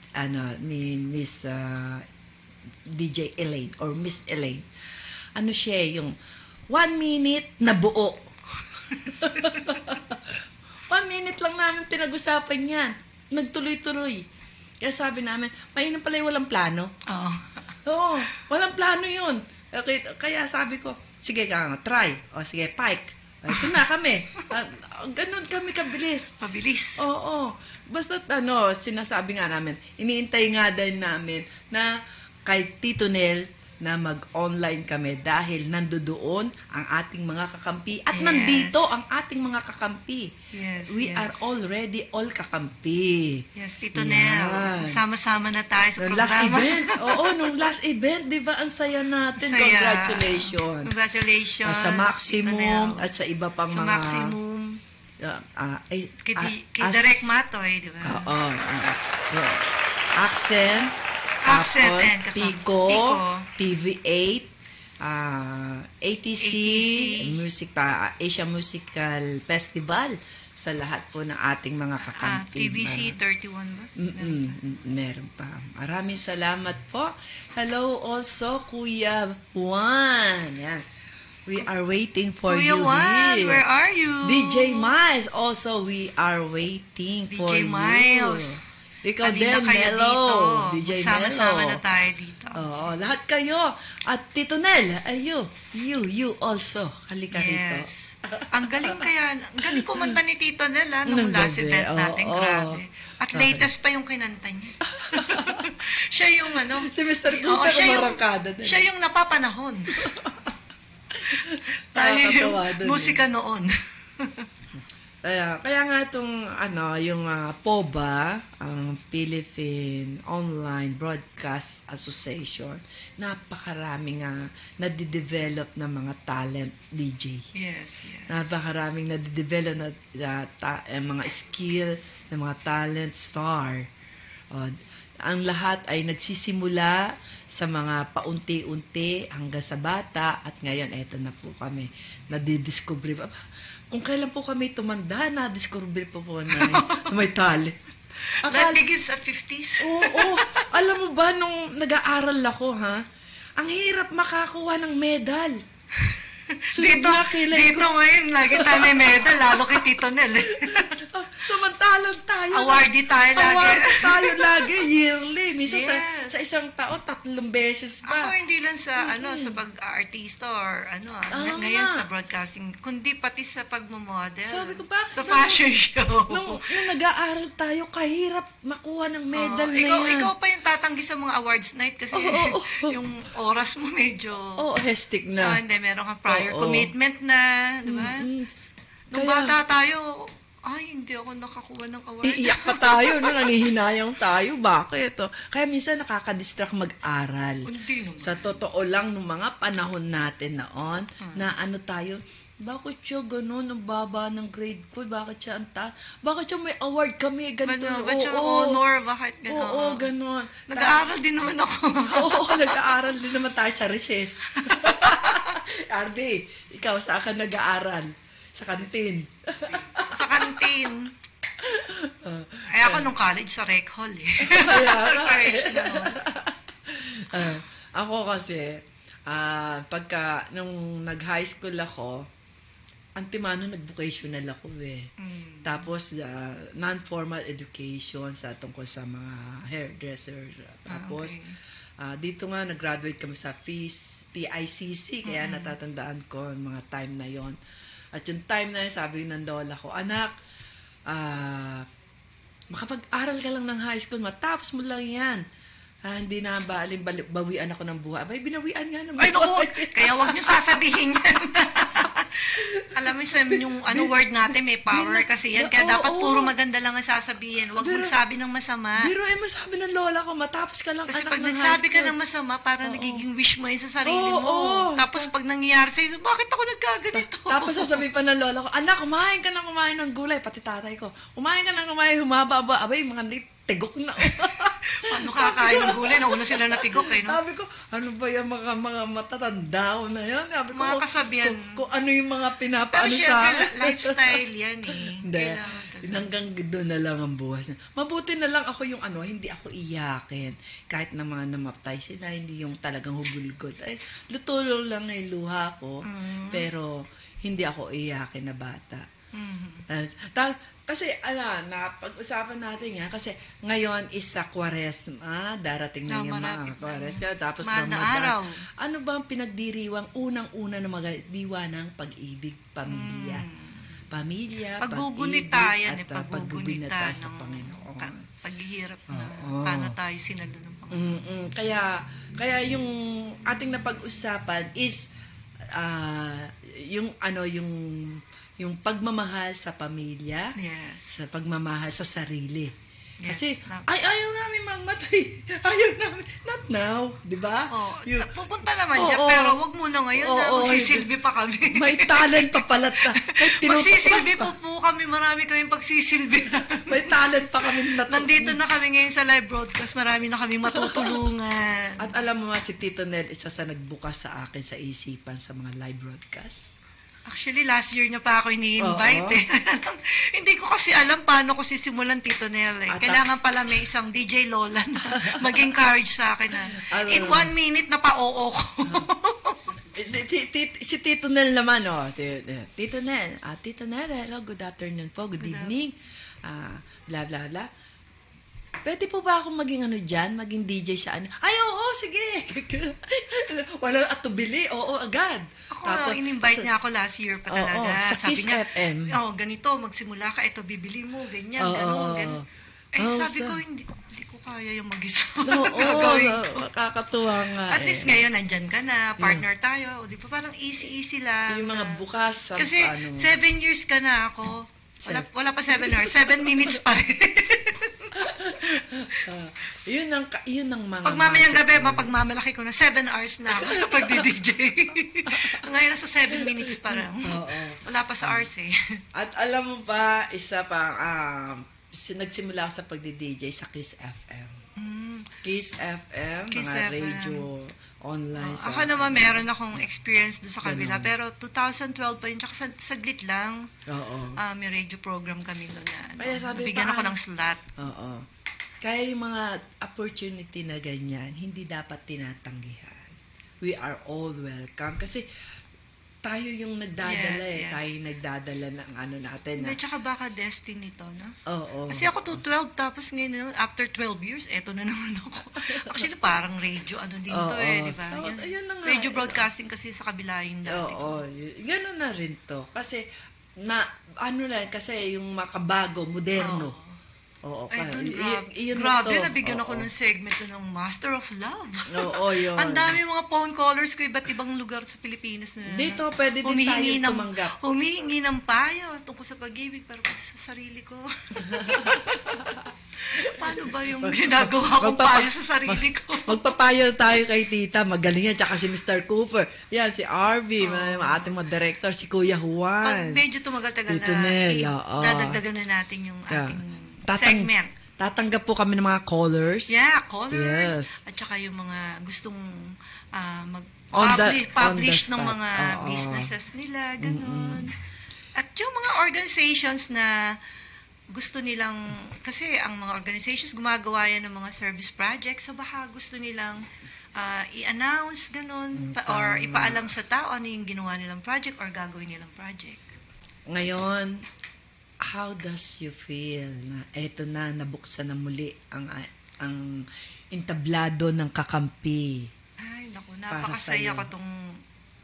DJ Elaine or Miss Elaine? Ano siya yung 1 minute na buo. 1 minute lang namin pinag-usapan yan. Nagtuloy-tuloy. Kaya sabi namin, mainam pala yung walang plano.
Oh.
Oo, walang plano yun. Okay, kaya sabi ko, sige ka, try. O sige, Pike. Ito na kami. Ganon kami kabilis.
Pabilis.
Oo. Basta sinasabi nga namin, iniintay nga din namin na kay Tito Nel na mag-online kami dahil nandoon ang ating mga kakampi at
Yes.
nandito ang ating mga kakampi.
Yes,
We
yes.
are already all kakampi.
Yes, Tito
Yan.
Nel. Sama-sama na tayo sa
Nung
programa.
last event. Oo, nung last event, di ba? Ang saya natin.
Saya.
Congratulations.
Congratulations.
Sa
Tito
Maximum
Nel.
at sa iba pang
Sa
mga...
Maximum. Kay
as-
Direk Matoy, di ba?
Oo. Accent.
Accent
tapos
and
Pico.
Pico.
TV8. ATC.
ATC.
Asia Musical Festival. Sa lahat po ng ating mga kakampi.
TVC 31 ba?
Meron pa. Maraming salamat po. Hello also, Kuya Juan. Yan. We are waiting for
Kuya
you
Juan,
here.
where are you?
DJ Miles, also we are waiting for
DJ
you.
Miles.
Ikaw
Halina
din,
kayo
Melo.
dito.
DJ
Sama-sama
Melo.
na tayo dito.
Oo, lahat kayo. At Tito Nel, you also. Halika rito.
Yes. Ang galing kumanta ni Tito Nel nung
Nung
last
gabi,
event natin.
oo.
Grabe. At latest pa yung kinanta niya. Siya yung
Si Mr.
Oo,
Cooper,
siya yung-
marangkada din.
Siya yung napapanahon. Tayo
Nakakatawa
yung
dun,
musika noon.
Kaya nga itong yung POBA, ang Philippine Online Broadcast Association, napakaraming nadidevelop na mga talent DJ.
Yes.
Napakaraming nadidevelop na mga skill ng mga talent star. Ang lahat ay nagsisimula sa mga paunti-unti hanggang sa bata at ngayon eto na po kami nadidiscover. Kung kailan po kami tumanda, na-discover po na may talent.
That begins at 50s.
Oo. Alam mo ba, nung nag-aaral ako, ang hirap makakuha ng medal.
Dito ngayon, lagi tayo may medal, lalo kay Tito Nel.
Samantalang tayo.
Awardee tayo lagi.
Award tayo lagi, yearly. Minsan
Yes.
sa isang taon, 3 beses pa.
Ako hindi lang sa sa pag-artista or ngayon sa broadcasting, kundi pati sa pagmo-model.
Sabi ko, bakit
sa fashion show.
Nung nag-aaral tayo, kahirap makuha ng medal na yan.
Ikaw pa yung tatanggi sa mga awards night kasi yung oras mo medyo
hestic na.
hindi, meron kang prior
Oo.
commitment na, di ba? Nung
Kaya-
bata tayo, hindi ako nakakuha ng award.
Iiyak pa tayo, nangihinayang tayo. Bakit? Kaya minsan nakakadistract mag-aral.
Hindi naman.
Sa totoo lang, nung mga panahon natin noon, na tayo, bakit siya ganun, ang baba ng grade ko, bakit siya bakit siya may award kami, ganito.
Ba't siya honor? Bakit gano'n?
Oo, ganun.
Nag-aaral din naman ako.
Oo, nag-aaral din naman tayo sa recess. Arby, ikaw saan ka nag-aaral? Sa kantin.
Sa kantin. Ako nung college sa Rec Hall eh. Preparation ako.
Ako kasi, nung nag-high school ako, Antimano, nag-vocational ako eh. Tapos, non-formal education sa tungkol sa mga hairdresser. Tapos, dito nga, nag-graduate kami sa PICC, kaya natatandaan ko yung mga time na yon. At yung time na yun, sabi ng lola ko, anak, makapag-aral ka lang ng high school, matapos mo lang yan. Hindi na bawian ako ng buhay. Abay, binawian nga naman.
Ay, naku, kaya wag niyo sasabihin yan. Alam mo, Sam, yung word natin, may power kasi yan. Kaya dapat puro maganda lang ang sasabihin. Wag magsabi ng masama.
Biro masabi ng lola ko, matapos ka lang
Kasi
anak
pag
ng
nagsabi
high
ka
school.
ng masama, parang nagiging wish mo yun sa sarili
Oo,
mo.
oo.
Tapos pag nangyayari sa'yo, bakit ako nagkaganito?
Tapos sasabihin pa ng lola ko, anak, kumain ka ng gulay. Pati tatay ko, kumain ka ng kumain, humaba-aba. Abay, mga tigok na.
Paano kakain ng gulay? Nauna sila natigok eh, no?
Sabi ko, ano ba yung mga matatanda na yan? Sabi ko,
Mga kasabihan.
Kung ano yung mga
Pero
pinapaano sa
syempre,
akin.
lifestyle yan eh.
Hindi.
Kailangan talaga.
Hanggang doon na lang ang buhay. Mabuti na lang ako yung hindi ako iyakin. Kahit na mga namatay sila, hindi yung talagang hugulgol. Ay, lutulong lang yung luha ko. Pero, hindi ako iyakin na bata. Kasi, pag-usapan natin yan, kasi ngayon is sa Kwaresma, darating na yung mga Kwaresma, tapos
mahal na
Ramadan.
araw.
Ano ba ang pinagdiriwang unang-una na magdiwa ng pag-ibig, pamilya? Pamilya,
Paggugunita
pag-ibig,
yan eh,
at
paggugunita
sa
ng
Panginoon.
paghihirap na
Oo.
paano tayo sinalo ng Panginoon.
Kaya yung ating napag-usapan is yung pagmamahal sa pamilya,
Yes.
sa pagmamahal sa sarili.
Yes.
Kasi,
Na-
ayaw namin mamatay. Ayaw namin. Not now. Di ba?
Oh,
Yung-
pupunta naman
Oo,
dyan,
oo.
pero wag muna ngayon na
Oo,
magsisilbi pa kami.
may talent pa pala. Kahit
Magsisilbi
tinutukas
po kami, marami kaming pagsisilbi.
May talent pa kami.
Nandito na kami ngayon sa live broadcast, marami na kaming matutulungan.
At alam mo nga, si Tito Nel, isa sa nagbukas sa akin sa isipan sa mga live broadcast.
Actually, last year niya pa ako ini-invite
Oo.
eh. Hindi ko kasi alam paano ko sisimulan, Tito Nel eh.
At-
Kailangan pala may isang DJ Lola na mag-encourage sa akin na in 1 minute na pa-oo ko.
Si Tito Nel naman, Tito Nel, Tito Nel, hello, good afternoon po, good evening, bla bla bla. Pwede po ba akong maging maging DJ sa Ay, oo, sige. Wala atubili, oo, agad.
Ako, in-invite niya ako last year pa talaga.
sa Kiss FM.
Ganito, magsimula ka, ito, bibili mo, ganyan, gano'n. Sabi ko, hindi ko kaya yung mag-isa. Gagawin ko.
Nakakatuwa nga.
At least ngayon, nandyan ka na, partner tayo. Di ba, parang easy-easy lang.
Yung mga bukas.
Kasi 7 years ka na ako. Wala pa 7 hours. 7 minutes pa rin.
Yun ang mga
Pag mamayang gabi,
magic.
mapagmamalaki ko na 7 hours na ako sa pagdi-DJ. Ngayon nasa 7 minutes pa lang. Wala pa sa hours eh.
At alam mo ba, isa pa, nagsimula ako sa pagdi-DJ sa Kiss FM. Kiss FM,
Kiss
mga
FM.
radio, online.
Ako naman meron akong experience doon sa kabila. Pero 2012 pa yun, tsaka saglit lang.
Oo.
May radio program kami noon na.
Kaya sabi
nabigyan
pa,
ako ng slot.
Oo. Kaya yung mga opportunity na ganyan, hindi dapat tinatanggihan. We are all welcome. Kasi tayo yung nagdadala
Yes.
Tayo yung nagdadala ng natin.
Hindi, tsaka baka destiny to, no?
Oo.
Kasi ako 12, tapos ngayon, after 12 years, eto na naman ako. Actually, parang radio, din to
Oo.
di ba?
Oo, ayun na nga.
Radio broadcasting kasi sa kabila yung dati ko.
Oo. Gano'n na rin to. Kasi, kasi yung makabago, moderno. Oo.
Ay,
kaya-
dun,
yun
grabe,
to.
nabigyan ako
Oo.
ng segment ng Master of Love.
Oo, yun.
Ang dami mga phone callers ko, iba't ibang lugar sa Pilipinas na
Dito, pwede din tayo tumanggap.
Humihingi ng payo tungkol sa pag-ibig, pero sa sarili ko. Paano ba yung ginagawa kong payo sa sarili ko?
Magpapayo tayo kay Tita. Magaling yan. Tsaka si Mr. Cooper. Yan, si Arby. Ating mga director. Si Kuya
Pag
Juan.
medyo tumagal-tagal
Tito
na,
Nel, oo.
dadagdagan na natin yung ating
Tatang-
segment.
Tatanggap po kami ng mga callers.
Yeah, callers.
Yes.
At saka yung mga gustong
On
publish
the
ng
spot.
mga
Oo.
businesses nila, ganun. At yung mga organizations na gusto nilang, kasi ang mga organizations gumagawa yan ng mga service projects, so baka gusto nilang i-announce, ganun, or ipaalam sa tao ano yung ginawa nilang project or gagawin nilang project.
Ngayon, how does you feel na eto na, nabuksan na muli ang entablado ng kakampi?
Ay, naku,
Para
napakasaya
sa'yo.
ko tong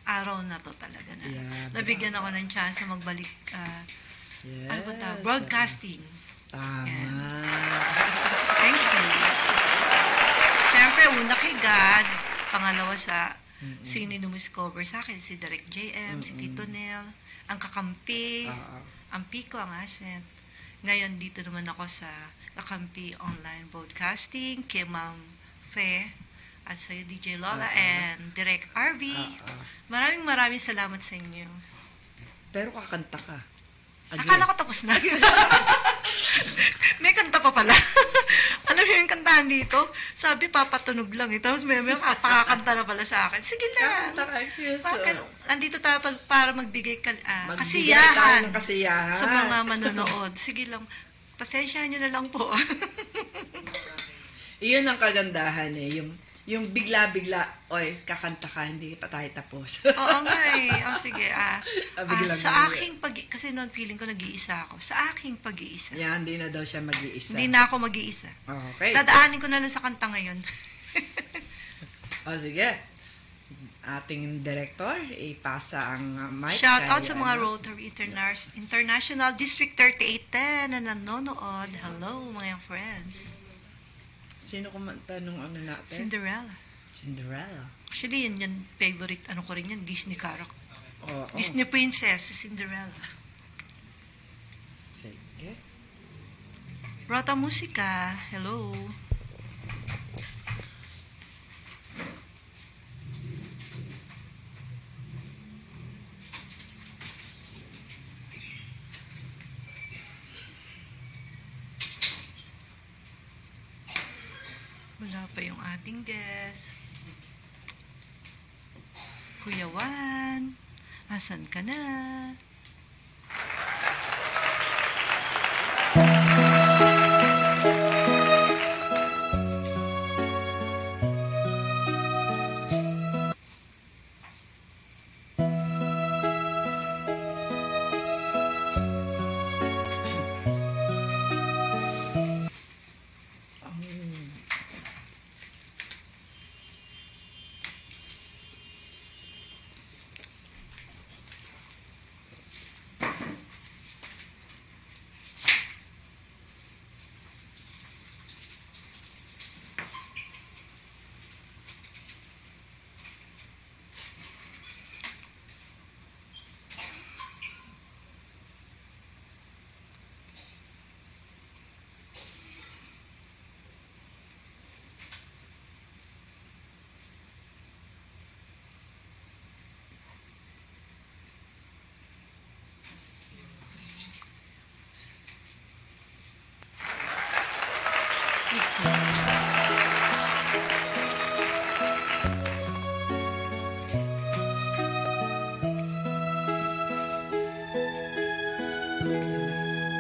araw na to talaga na.
Yeah,
Nabigyan ako ng chance na magbalik,
Yes.
ano ba ta? Broadcasting.
Tama.
Thank you. Siyempre, una kay God, pangalawa sa sino dumiscover sa akin, si Direk JM, si Tito Nel, ang kakampi,
Oo.
ang Pico, ang Ascent. Ngayon, dito naman ako sa Kakampi Online Broadcasting, kay Ma'am Fe, at sa DJ Lola and Direk RV. Maraming salamat sa inyo.
Pero kakanta ka.
Akala ko tapos na. May kanta pa pala. Alam niyo yung kantahan dito? Sabi, papatunog lang. Tapos may pakakanta na pala sa akin. Sige lang.
Kakanta ka, excuse.
Bakit? Andito tayo para magbigay
Magbigay tayo
kasiyahan
ng kasiyahan.
sa mga manonood. Sige lang. Pasensyahan nyo na lang po.
Iyon ang kagandahan eh. Yung bigla-bigla, oy, kakanta ka, hindi pa tayo tapos.
Oo nga eh. O sige.
Biglang
Sa
bigla.
aking kasi noon feeling ko nag-iisa ako. Sa aking pag-iisa.
Yan, hindi na daw siya mag-iisa.
Hindi na ako mag-iisa.
Okay.
Dadaanin ko na lang sa kanta ngayon.
O sige. Ating director, ipasa ang mic.
Shout out
kay,
sa mga Rotary International District 3810 na nanonood. Hello, mga friends.
Sino kumanta nung ano natin?
Cinderella.
Cinderella.
Actually, yan favorite, ano ko rin yan, Disney character.
Oo.
Disney princess, si Cinderella.
Sige.
Rota Musika, hello. Wala pa yung ating guest. Kuya Juan, asan ka na?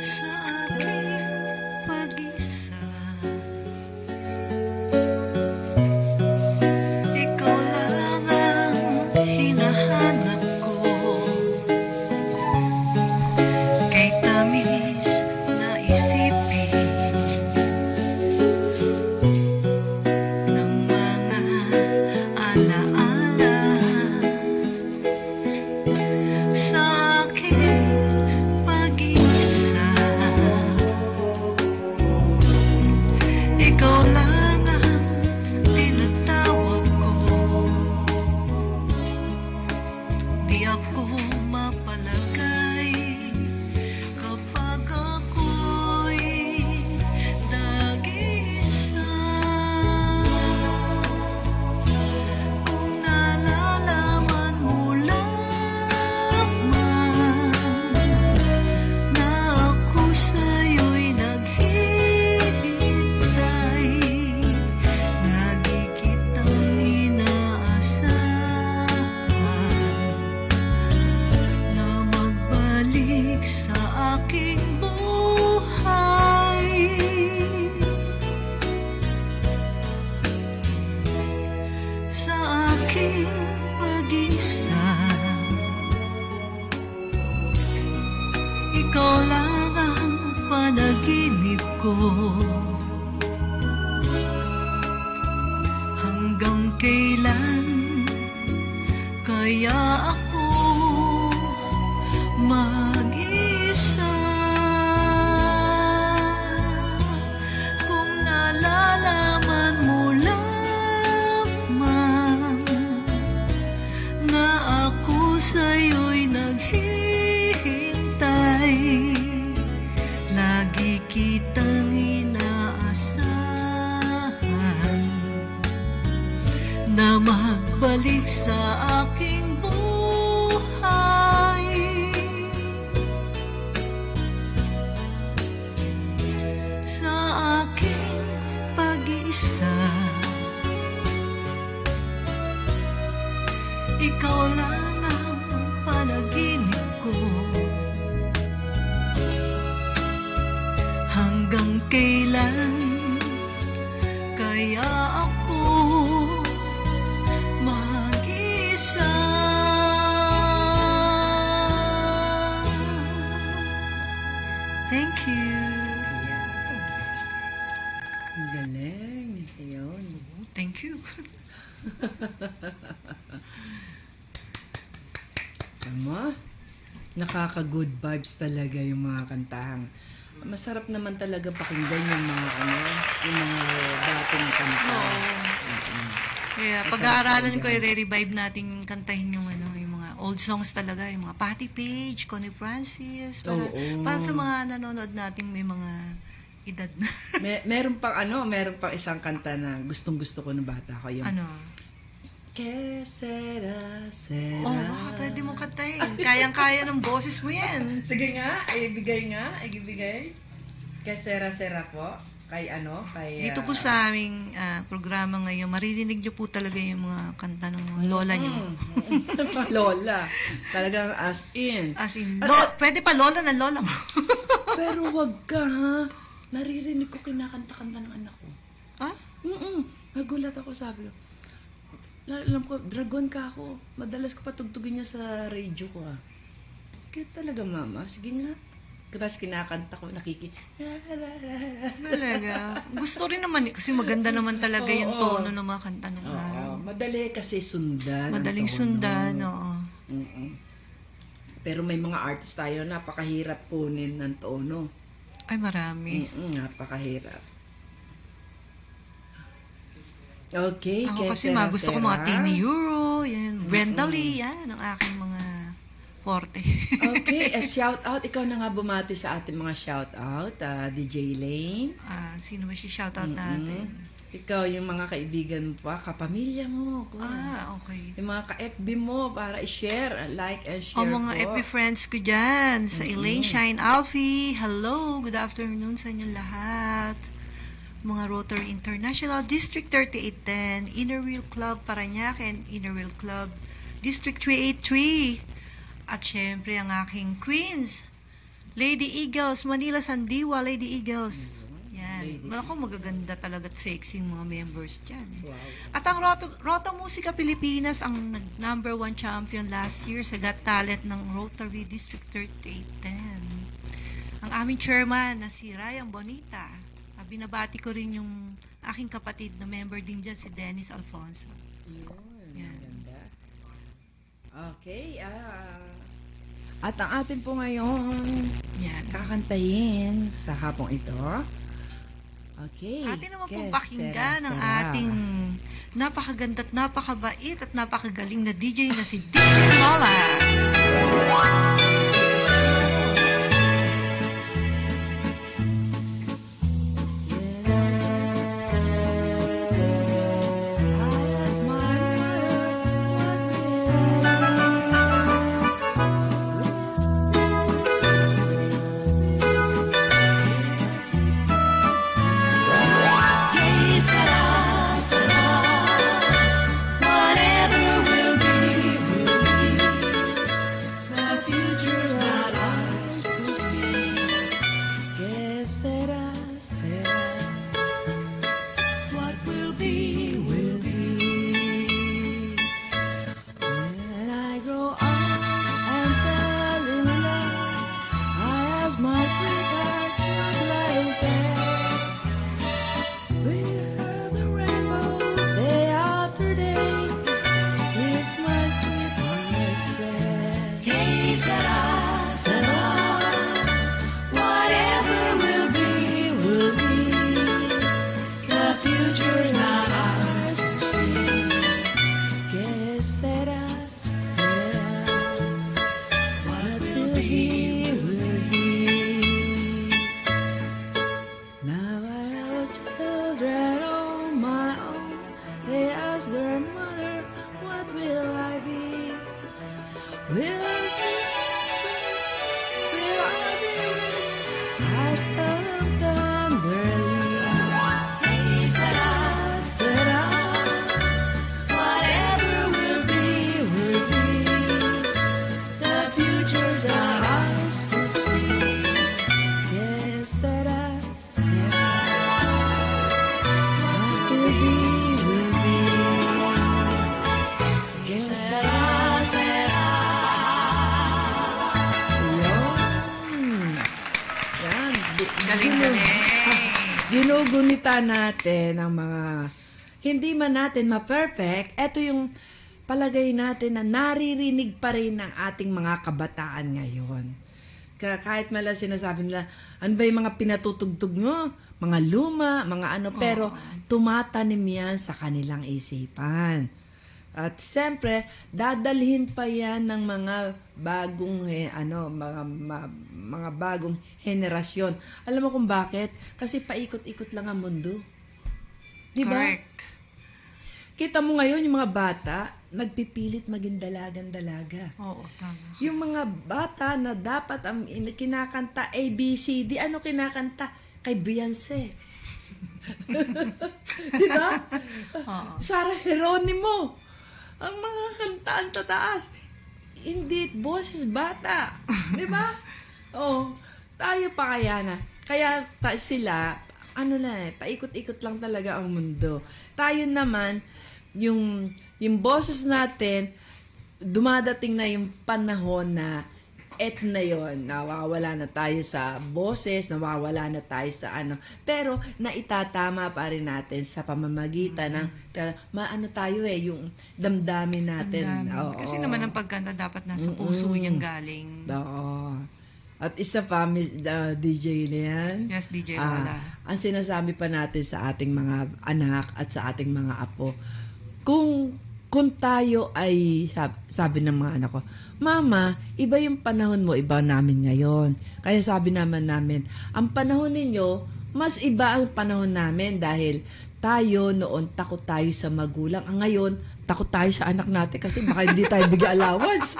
Sa aking pag-isa, ikaw lang ang hinahanap ko. Kay tamis na isipin ng mga alaala sa aking pag-isa. Ikaw lang ang tinatawag ko. Di ako mapalagay kapag ako'y nag-iisa. Kung nalalaman mo lamang na ako sa'yo'y naghihintay, lagi kitang inaasahan na magbalik sa aking buhay. Sa aking pag-isa, ikaw lang ang panaginip ko. Hanggang kailan kaya ako mag-isa? Kung nalalaman mo lamang na ako sa'yo'y naghihintay, lagi kitang inaasahan na magbalik sa aking buhay. Sa aking pag-iisa, ikaw lang ang panaginip ko. Hanggang kailan kaya ako mag-isa? Thank you.
Ang galing. Ayun.
Thank you.
Tama? Nakaka-good vibes talaga yung mga kantahang. Masarap naman talaga pakinggan yung mga yung mga dating kanta.
Kaya pag-aaralan ko, i-revive natin kantahin yung yung mga old songs talaga, yung mga Patti Page, Connie Francis, para sa mga nanonood nating may mga edad na.
meron pang isang kanta na gustong-gusto ko nung bata ko, yung Que sera, sera.
Oh, baka pwede mong kantahin. Kayang-kaya ng boses mo yan.
Sige nga, ibigay. Que sera, sera po. Kay
Dito po sa aming programa ngayon, maririnig niyo po talaga yung mga kanta ng mga lola niyo.
Lola. Talagang as in.
Pwede pa lola ng lola mo.
Pero wag ka, ha? Naririnig ko kinakanta-kanta ng anak ko.
Ah?
Nagulat ako, sabi ko. Alam ko, dragon ka ako. Madalas ko patugtugin niya sa radio ko, ha. Kaya talaga, mama. Sige nga. Tapos kinakanta ko,
Talaga. Gusto rin naman, kasi maganda naman talaga yung tono ng mga kanta ng
madali kasi sundan.
Madaling sundan, oo.
Pero may mga artist tayo, napakahirap kunin ng tono.
Ay, marami.
Napakahirap. Okay,
ako kasi gusto ko mga Timmy Euro, yan, Brenda Lee, yan, ang aking mga forte.
Okay, shout out. Ikaw na nga bumati sa ating mga shout out, DJ Lane.
Sino ba si shout out natin?
Ikaw, yung mga kaibigan mo pa, kapamilya mo.
Okay.
Yung mga ka-FB mo para i-share, like and share
mga FB friends ko dyan, sa Elaine Shine Alfie, hello, good afternoon sa inyo lahat. Mga Rotary International District 3810, Inner Wheel Club Parañaque and Inner Wheel Club District 383. At syempre ang aking queens, Lady Eagles, Manila Sandiwa, Lady Eagles. Yan. Ako magaganda talaga at sexy mga members dyan.
Wow.
At ang Rota Musika Pilipinas, ang number 1 champion last year sa Got Talent ng Rotary District 3810. Ang aming chairman na si Ryan Bonita. Binabati ko rin yung aking kapatid na member din dyan, si Dennis Alfonso.
Yan. Ganda. Okay, at ang atin po ngayon kakantahin sa hapong ito. Okay.
Atin naman pong pakinggan ang ating napakaganda at napakabait at napakagaling na DJ na si DJ Lola.
Future
my sweetheart, what lies ahead? With the rainbow day after day, here's my sweetheart said. Hey, Sarah, whatever will be, will be. The future's not ours to see. Que será, what will be, will be. Now I have children on my own. They ask their mother, what will I be? Will I be son? Will I be rich? I tell them tenderly. Hey, Sarah, whatever will be, will be. The future's are ours to see. Que será, what will be, will be. Que será. Yan.
Galing-galing.
Ginugunita natin ang mga hindi man natin ma-perfect. Ito yung palagay natin na naririnig pa rin ng ating mga kabataan ngayon. Kahit mala sinasabi nila, ano ba yung mga pinatutugtog mo? Mga luma, mga ano, pero tumatanim yan sa kanilang isipan. At siyempre, dadalhin pa yan ng mga bagong mga bagong henerasyon. Alam mo kung bakit? Kasi paikot-ikot lang ang mundo. Di ba?
Correct.
Kita mo ngayon yung mga bata, nagpipilit maging dalagan-dalaga.
Oo, tama.
Yung mga bata na dapat ang kinakanta ABCD, ano kinakanta? Kay Beyonce. Di ba? Sarah Geronimo. Ang mga kantaan tataas. Hindi, boses bata. Di ba? Oh, tayo pa kaya na. Kaya sila, paikot-ikot lang talaga ang mundo. Tayo naman, yung boses natin, dumadating na yung panahon na na yon, nawawala na tayo sa boses, nawawala na tayo sa ano. Pero naitatama pa rin natin sa pamamagitan ng tayo yung damdamin natin. Oo.
Kasi naman ang pagkanta dapat nasa puso niyang galing.
Oo. At isa pa, DJ Lian.
Yes, DJ Lola.
Ang sinasabi pa natin sa ating mga anak at sa ating mga apo, kung tayo ay, sabi ng mga anak ko, Mama, iba yung panahon mo, iba namin ngayon. Kaya sabi naman namin, ang panahon ninyo, mas iba ang panahon namin dahil tayo noon, takot tayo sa magulang. Ang ngayon, takot tayo sa anak natin kasi baka hindi tayo bigyan allowance.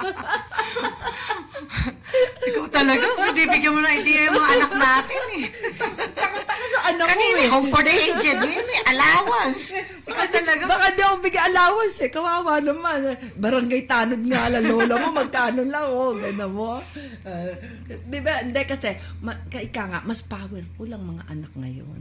Ikaw talaga, hindi bigyan mo na idea yung mga anak natin eh.
Takot ako sa anak ko
Kanina,
eh.
home for the aged, may allowance. Ikaw talaga.
Baka di ako bigyan allowance eh. Kawawa naman. Barangay tanod nga la lola mo, magkano lang ganda mo. Di ba? Hindi kasi, ika nga, mas powerful ang mga anak ngayon.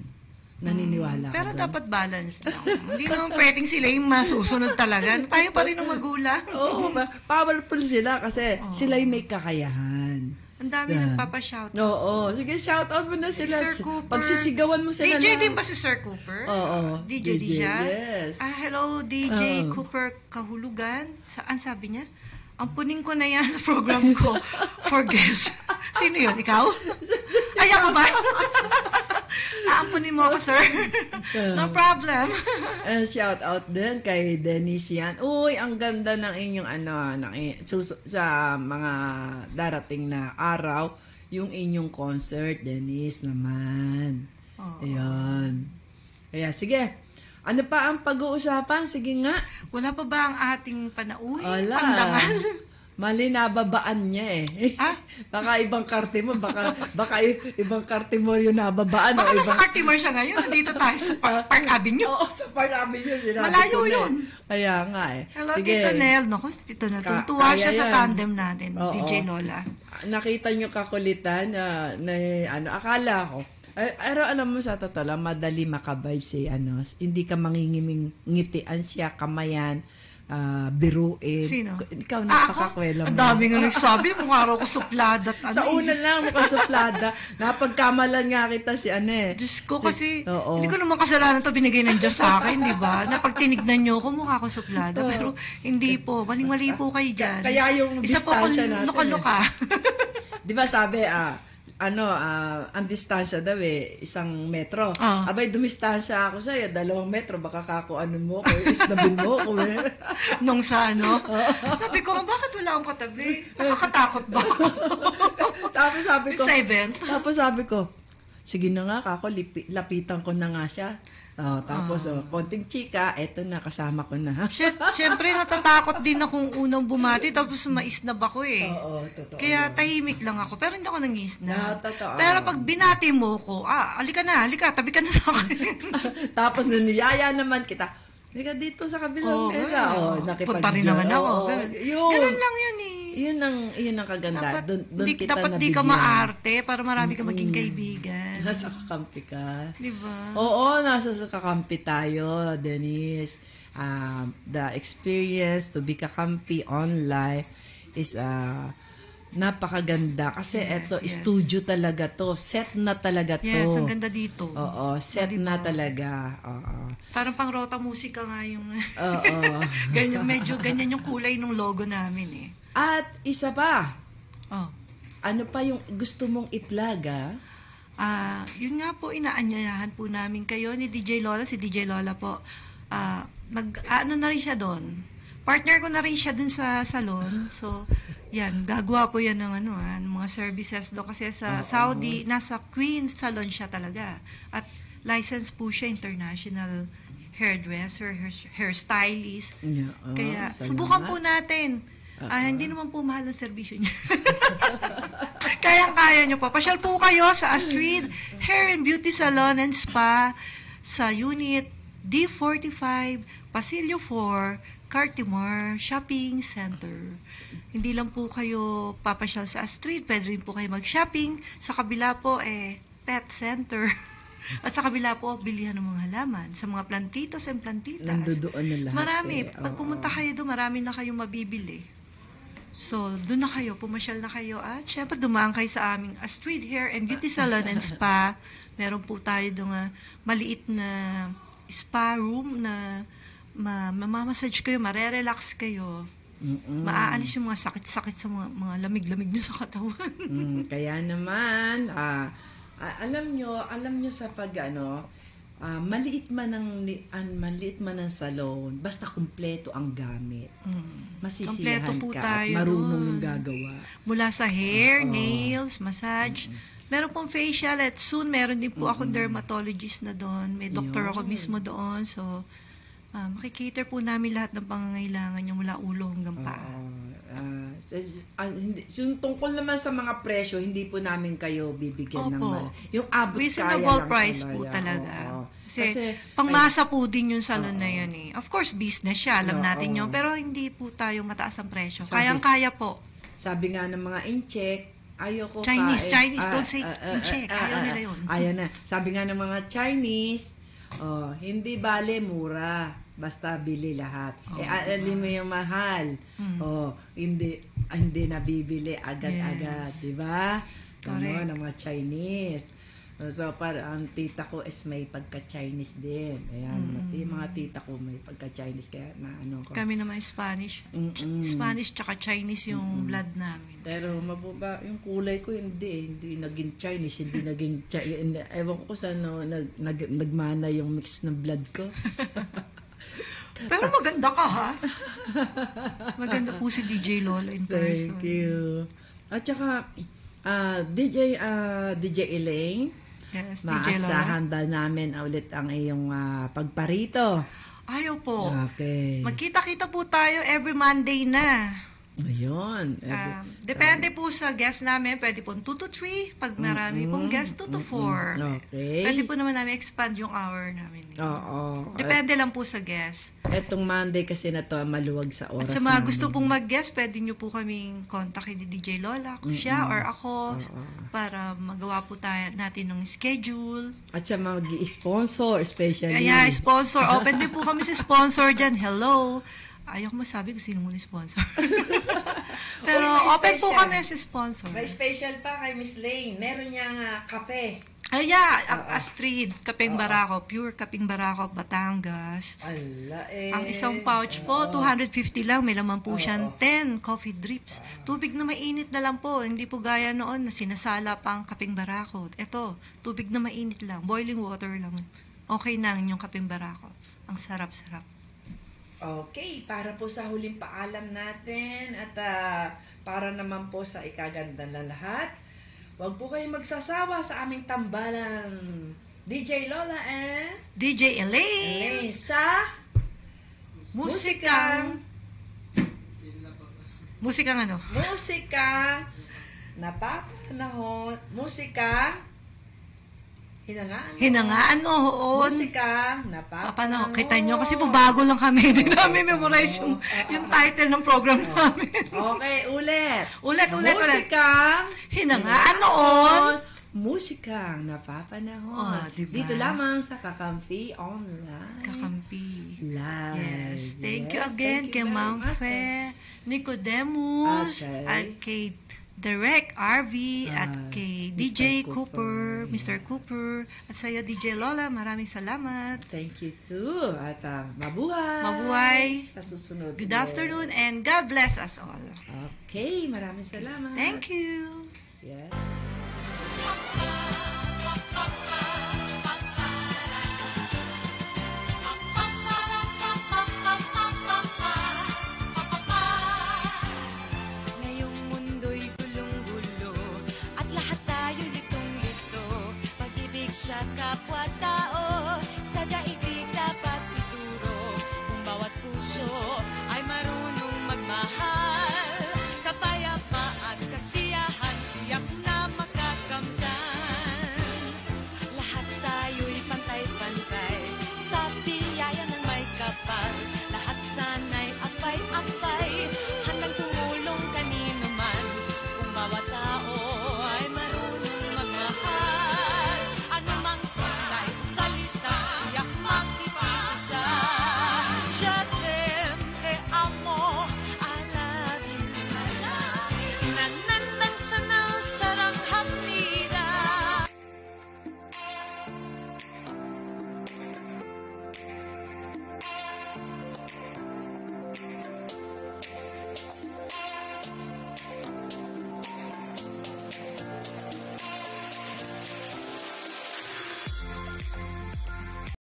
Naniniwala ka
Pero
doon?
dapat balance lang. Hindi naman pwedeng sila yung masusunod talaga. Tayo pa rin ang magulang.
Oo, powerful sila kasi sila yung may kakayahan.
Ang dami nagpapashout.
Oo. Sige, shout out mo na
Si
sila.
Sir Cooper.
Pagsisigawan mo sila
DJ
na.
din ba si Sir Cooper?
Oo.
DJ siya?
Yes.
Hello, DJ Cooper Kahulugan. Saan sabi niya? Ampunin ko na yan sa program ko for guest. Sino yun? Ikaw? Ay, ako ba? Ampunin mo ako, sir. No problem.
Shout out din kay Dennis yan. Uy, ang ganda ng inyong sa mga darating na araw, yung inyong concert, Dennis naman. Ayan. Kaya sige, ano pa ang pag-uusapan? Sige nga.
Wala pa ba ang ating panauhin?
Wala.
Pandangan?
Mali nababaan niya eh.
Ah?
Baka ibang karte mo, baka ibang karte mo yung nababaan.
Baka
o
nasa Cartimore siya ngayon. Nandito tayo sa Park Avenue.
Oo, sa Park Avenue.
Malayo yun.
Kaya nga eh.
Hello,
Sige.
Tito Nel. Naku, si Tito Nel. Tuwa
Kaya
siya sa
yan.
tandem natin,
Oo.
DJ Lola.
Nakita niyo kakulitan na akala ko. Pero alam mo sa totoo lang, madali makavibe si hindi ka mangingiming ngitian siya, kamayan, biruin.
Sino?
Ikaw
Ako?
napakakwela mo.
Ang dami nga nagsabi, mukha raw ko suplada at ano.
Sa una lang, mukhang suplada. Napagkamalan nga kita si
Diyos ko kasi,
Oo.
hindi ko naman kasalanan to binigay ng Diyos sa akin, di ba? Na pag tinignan nyo ko, mukha ko suplada. Pero hindi po, maling-mali po kayo dyan.
Kaya yung
Isa po
distansya
akong
natin.
luka-luka.
Di ba sabi, ang distansya daw 1 metro.
Ah.
Abay, dumistansya ako sa'yo, 2 metro, baka kakuanon mo ko, isnabin mo ko eh.
Nung sa ano, sabi ko, bakit wala akong katabi? Nakakatakot ba ako?
Tapos sabi ko,
Sa event?
sige na nga kako, lapitan ko na nga siya. Tapos, konting chika, eto na, kasama ko na.
Siyempre, natatakot din akong unang bumati, tapos maisnab ako eh.
Oo, totoo.
Kaya tahimik lang ako, pero hindi ako nangisnab.
Totoo.
Pero pag binati mo ko, halika, tabi ka na sa akin.
Tapos, niyaya naman kita, halika dito sa kabilang mesa.
Punta rin naman ako. Ganun lang yun eh.
Yun ang kaganda. Doon kita
dapat di ka maarte para marami ka maging kaibigan.
Nasa kakampi ka.
Di ba?
Oo, nasa kakampi tayo, Denise. The experience to be kakampi online is napakaganda. Kasi studio talaga to. Set na talaga to.
Yes, ang ganda dito.
Oo, set na talaga. Oo.
Parang pang Rota Musika nga yung...
Oo.
medyo ganyan yung kulay ng logo namin eh.
At isa pa,
Oh.
ano pa yung gusto mong iplaga?
Yun nga po, inaanyayahan po namin kayo ni DJ Lola, si DJ Lola po. Ano na rin siya doon. Partner ko na rin siya doon sa salon. So, yan, gagawa po yan ng mga services doon. Kasi sa Saudi, nasa Queen's Salon siya talaga. At license po siya, international hairdresser, hairstylist.
Yeah,
Kaya,
salamat.
subukan po natin. Hindi naman po mahal ang serbisyo niya. Kayang-kaya niyo po. Pasyal po kayo sa Astrid Hair and Beauty Salon and Spa sa Unit D45, Pasilio 4, Cartimore Shopping Center. Hindi lang po kayo papasyal sa Astrid, pwede rin po kayo mag-shopping. Sa kabila po, pet center. At sa kabila po, bilihan ng mga halaman. Sa mga plantitos and plantitas.
Nandoon na lahat.
Marami. Pag pumunta kayo doon, marami na kayong mabibili. So, doon na kayo, pumasyal na kayo. At syempre, dumaan kayo sa aming Astrid Hair and Beauty Salon and Spa. Meron po tayo doon maliit na spa room na mamamassage kayo, marerelax kayo. Maaalis yung mga sakit-sakit sa mga lamig-lamig nyo sa katawan.
Kaya naman, alam nyo sa maliit man ang salon, basta kumpleto ang gamit. Masisiyahan
Kompleto po
ka
tayo
at marunong
dun.
yung gagawa.
Mula sa hair, nails, massage. Meron pong facial at soon meron din po akong dermatologist na doon. May doktor ako mismo doon. So, makikater po namin lahat ng pangangailangan niyo mula ulo hanggang paa.
Yung tungkol naman sa mga presyo, hindi po namin kayo bibigyan ng yung abot
reasonable
kaya lang
price
talaga.
po talaga.
Oo.
Kasi pangmasa po din yung salon na yun eh. Of course, business siya. Alam natin yun. Pero hindi po tayo mataas ang presyo. Kayang-kaya po.
Sabi nga ng mga in-check, ayoko
Chinese, don't say in-check. Ayaw nila yun.
Ayaw na. Sabi nga ng mga Chinese, hindi bale mura. Basta bili lahat. Alin mo yung mahal. Hindi nabibili agad-agad.
Yes.
Diba?
Correct.
Ng mga Chinese. So, parang tita ko is may pagka-Chinese din. Ayan, yung mga tita ko may pagka-Chinese. Kaya ko.
Kami naman Spanish. Spanish tsaka Chinese yung blood namin.
Pero mabuba, yung kulay ko hindi naging Chinese, hindi naging Chinese. Ewan ko saan nagmana yung mix ng blood ko.
Pero maganda ka, ha? Maganda po si DJ Lola in person.
Thank you. At saka, DJ Elaine,
Yes, DJ Lola.
maasahan ba namin ulit ang iyong pagparito?
Ayaw po.
Okay.
Magkita-kita po tayo every Monday na.
Ayun.
Depende po sa guest namin. Pwede po 2 to 3. Pag marami pong guest, 2 to 4.
Okay.
Pwede po naman namin expand yung hour namin.
Oo.
Depende lang po sa guest.
Etong Monday kasi na to maluwag sa
At
oras
sa mga
namin.
gusto pong mag-guest, pwede nyo po kaming kontakin ni DJ Lola, kung siya or ako, para magawa po natin ng schedule.
At sa mag-sponsor, especially.
Kaya sponsor, open din po kami sa sponsor dyan. Hello. Ayaw ko masabi kung sino muna sponsor. Pero
Uy, may
open po
special.
kami sa sponsor.
May special pa kay Miss Lane. Meron niyang kape.
Ay, yeah, Astrid, Kapeng Barako, pure Kapeng Barako, Batangas.
Ala,
Ang isang pouch po, 250 lang. May laman po siyang 10 coffee drips. Tubig na mainit na lang po. Hindi po gaya noon na sinasala pa ang Kapeng Barako. Ito, tubig na mainit lang. Boiling water lang. Okay na ang inyong Kapeng Barako. Ang sarap-sarap.
Okay, para po sa huling paalam natin at para naman po sa ikaganda na lahat, huwag po kayong magsasawa sa aming tambalang DJ Lola and
DJ
Elaine
Elaine,
sa
musikang ano?
musikang napapanahon, musikang
Hinangaan noon.
musikang
Paano?
napapanahon.
Kita nyo, kasi po bago lang kami. Hindi namin memorize yung title ng program namin.
Okay, ulit.
Ulit.
Musikang
Hinangaan noon.
Musikang napapanahon.
Oh, diba?
Dito lamang sa Kakampi Online.
Kakampi.
Live.
Yes. Thank you
Yes,
again
thank you
kay
very
Ma'am
much.
Fe, Nicodemus,
Okay.
at kay Direk RV, at kay
Mr.
DJ
Cooper,
Cooper, Mr. Cooper, at sa'yo DJ Lola. Maraming salamat.
Thank you too. At mabuhay.
Mabuhay.
Sa susunod.
Good
ulit.
afternoon and God bless us all.
Okay, maraming salamat.
Thank you.
Yes.
Ngayong mundo'y gulong-gulo at lahat tayo litong-lito. Pag-ibig siya kapwa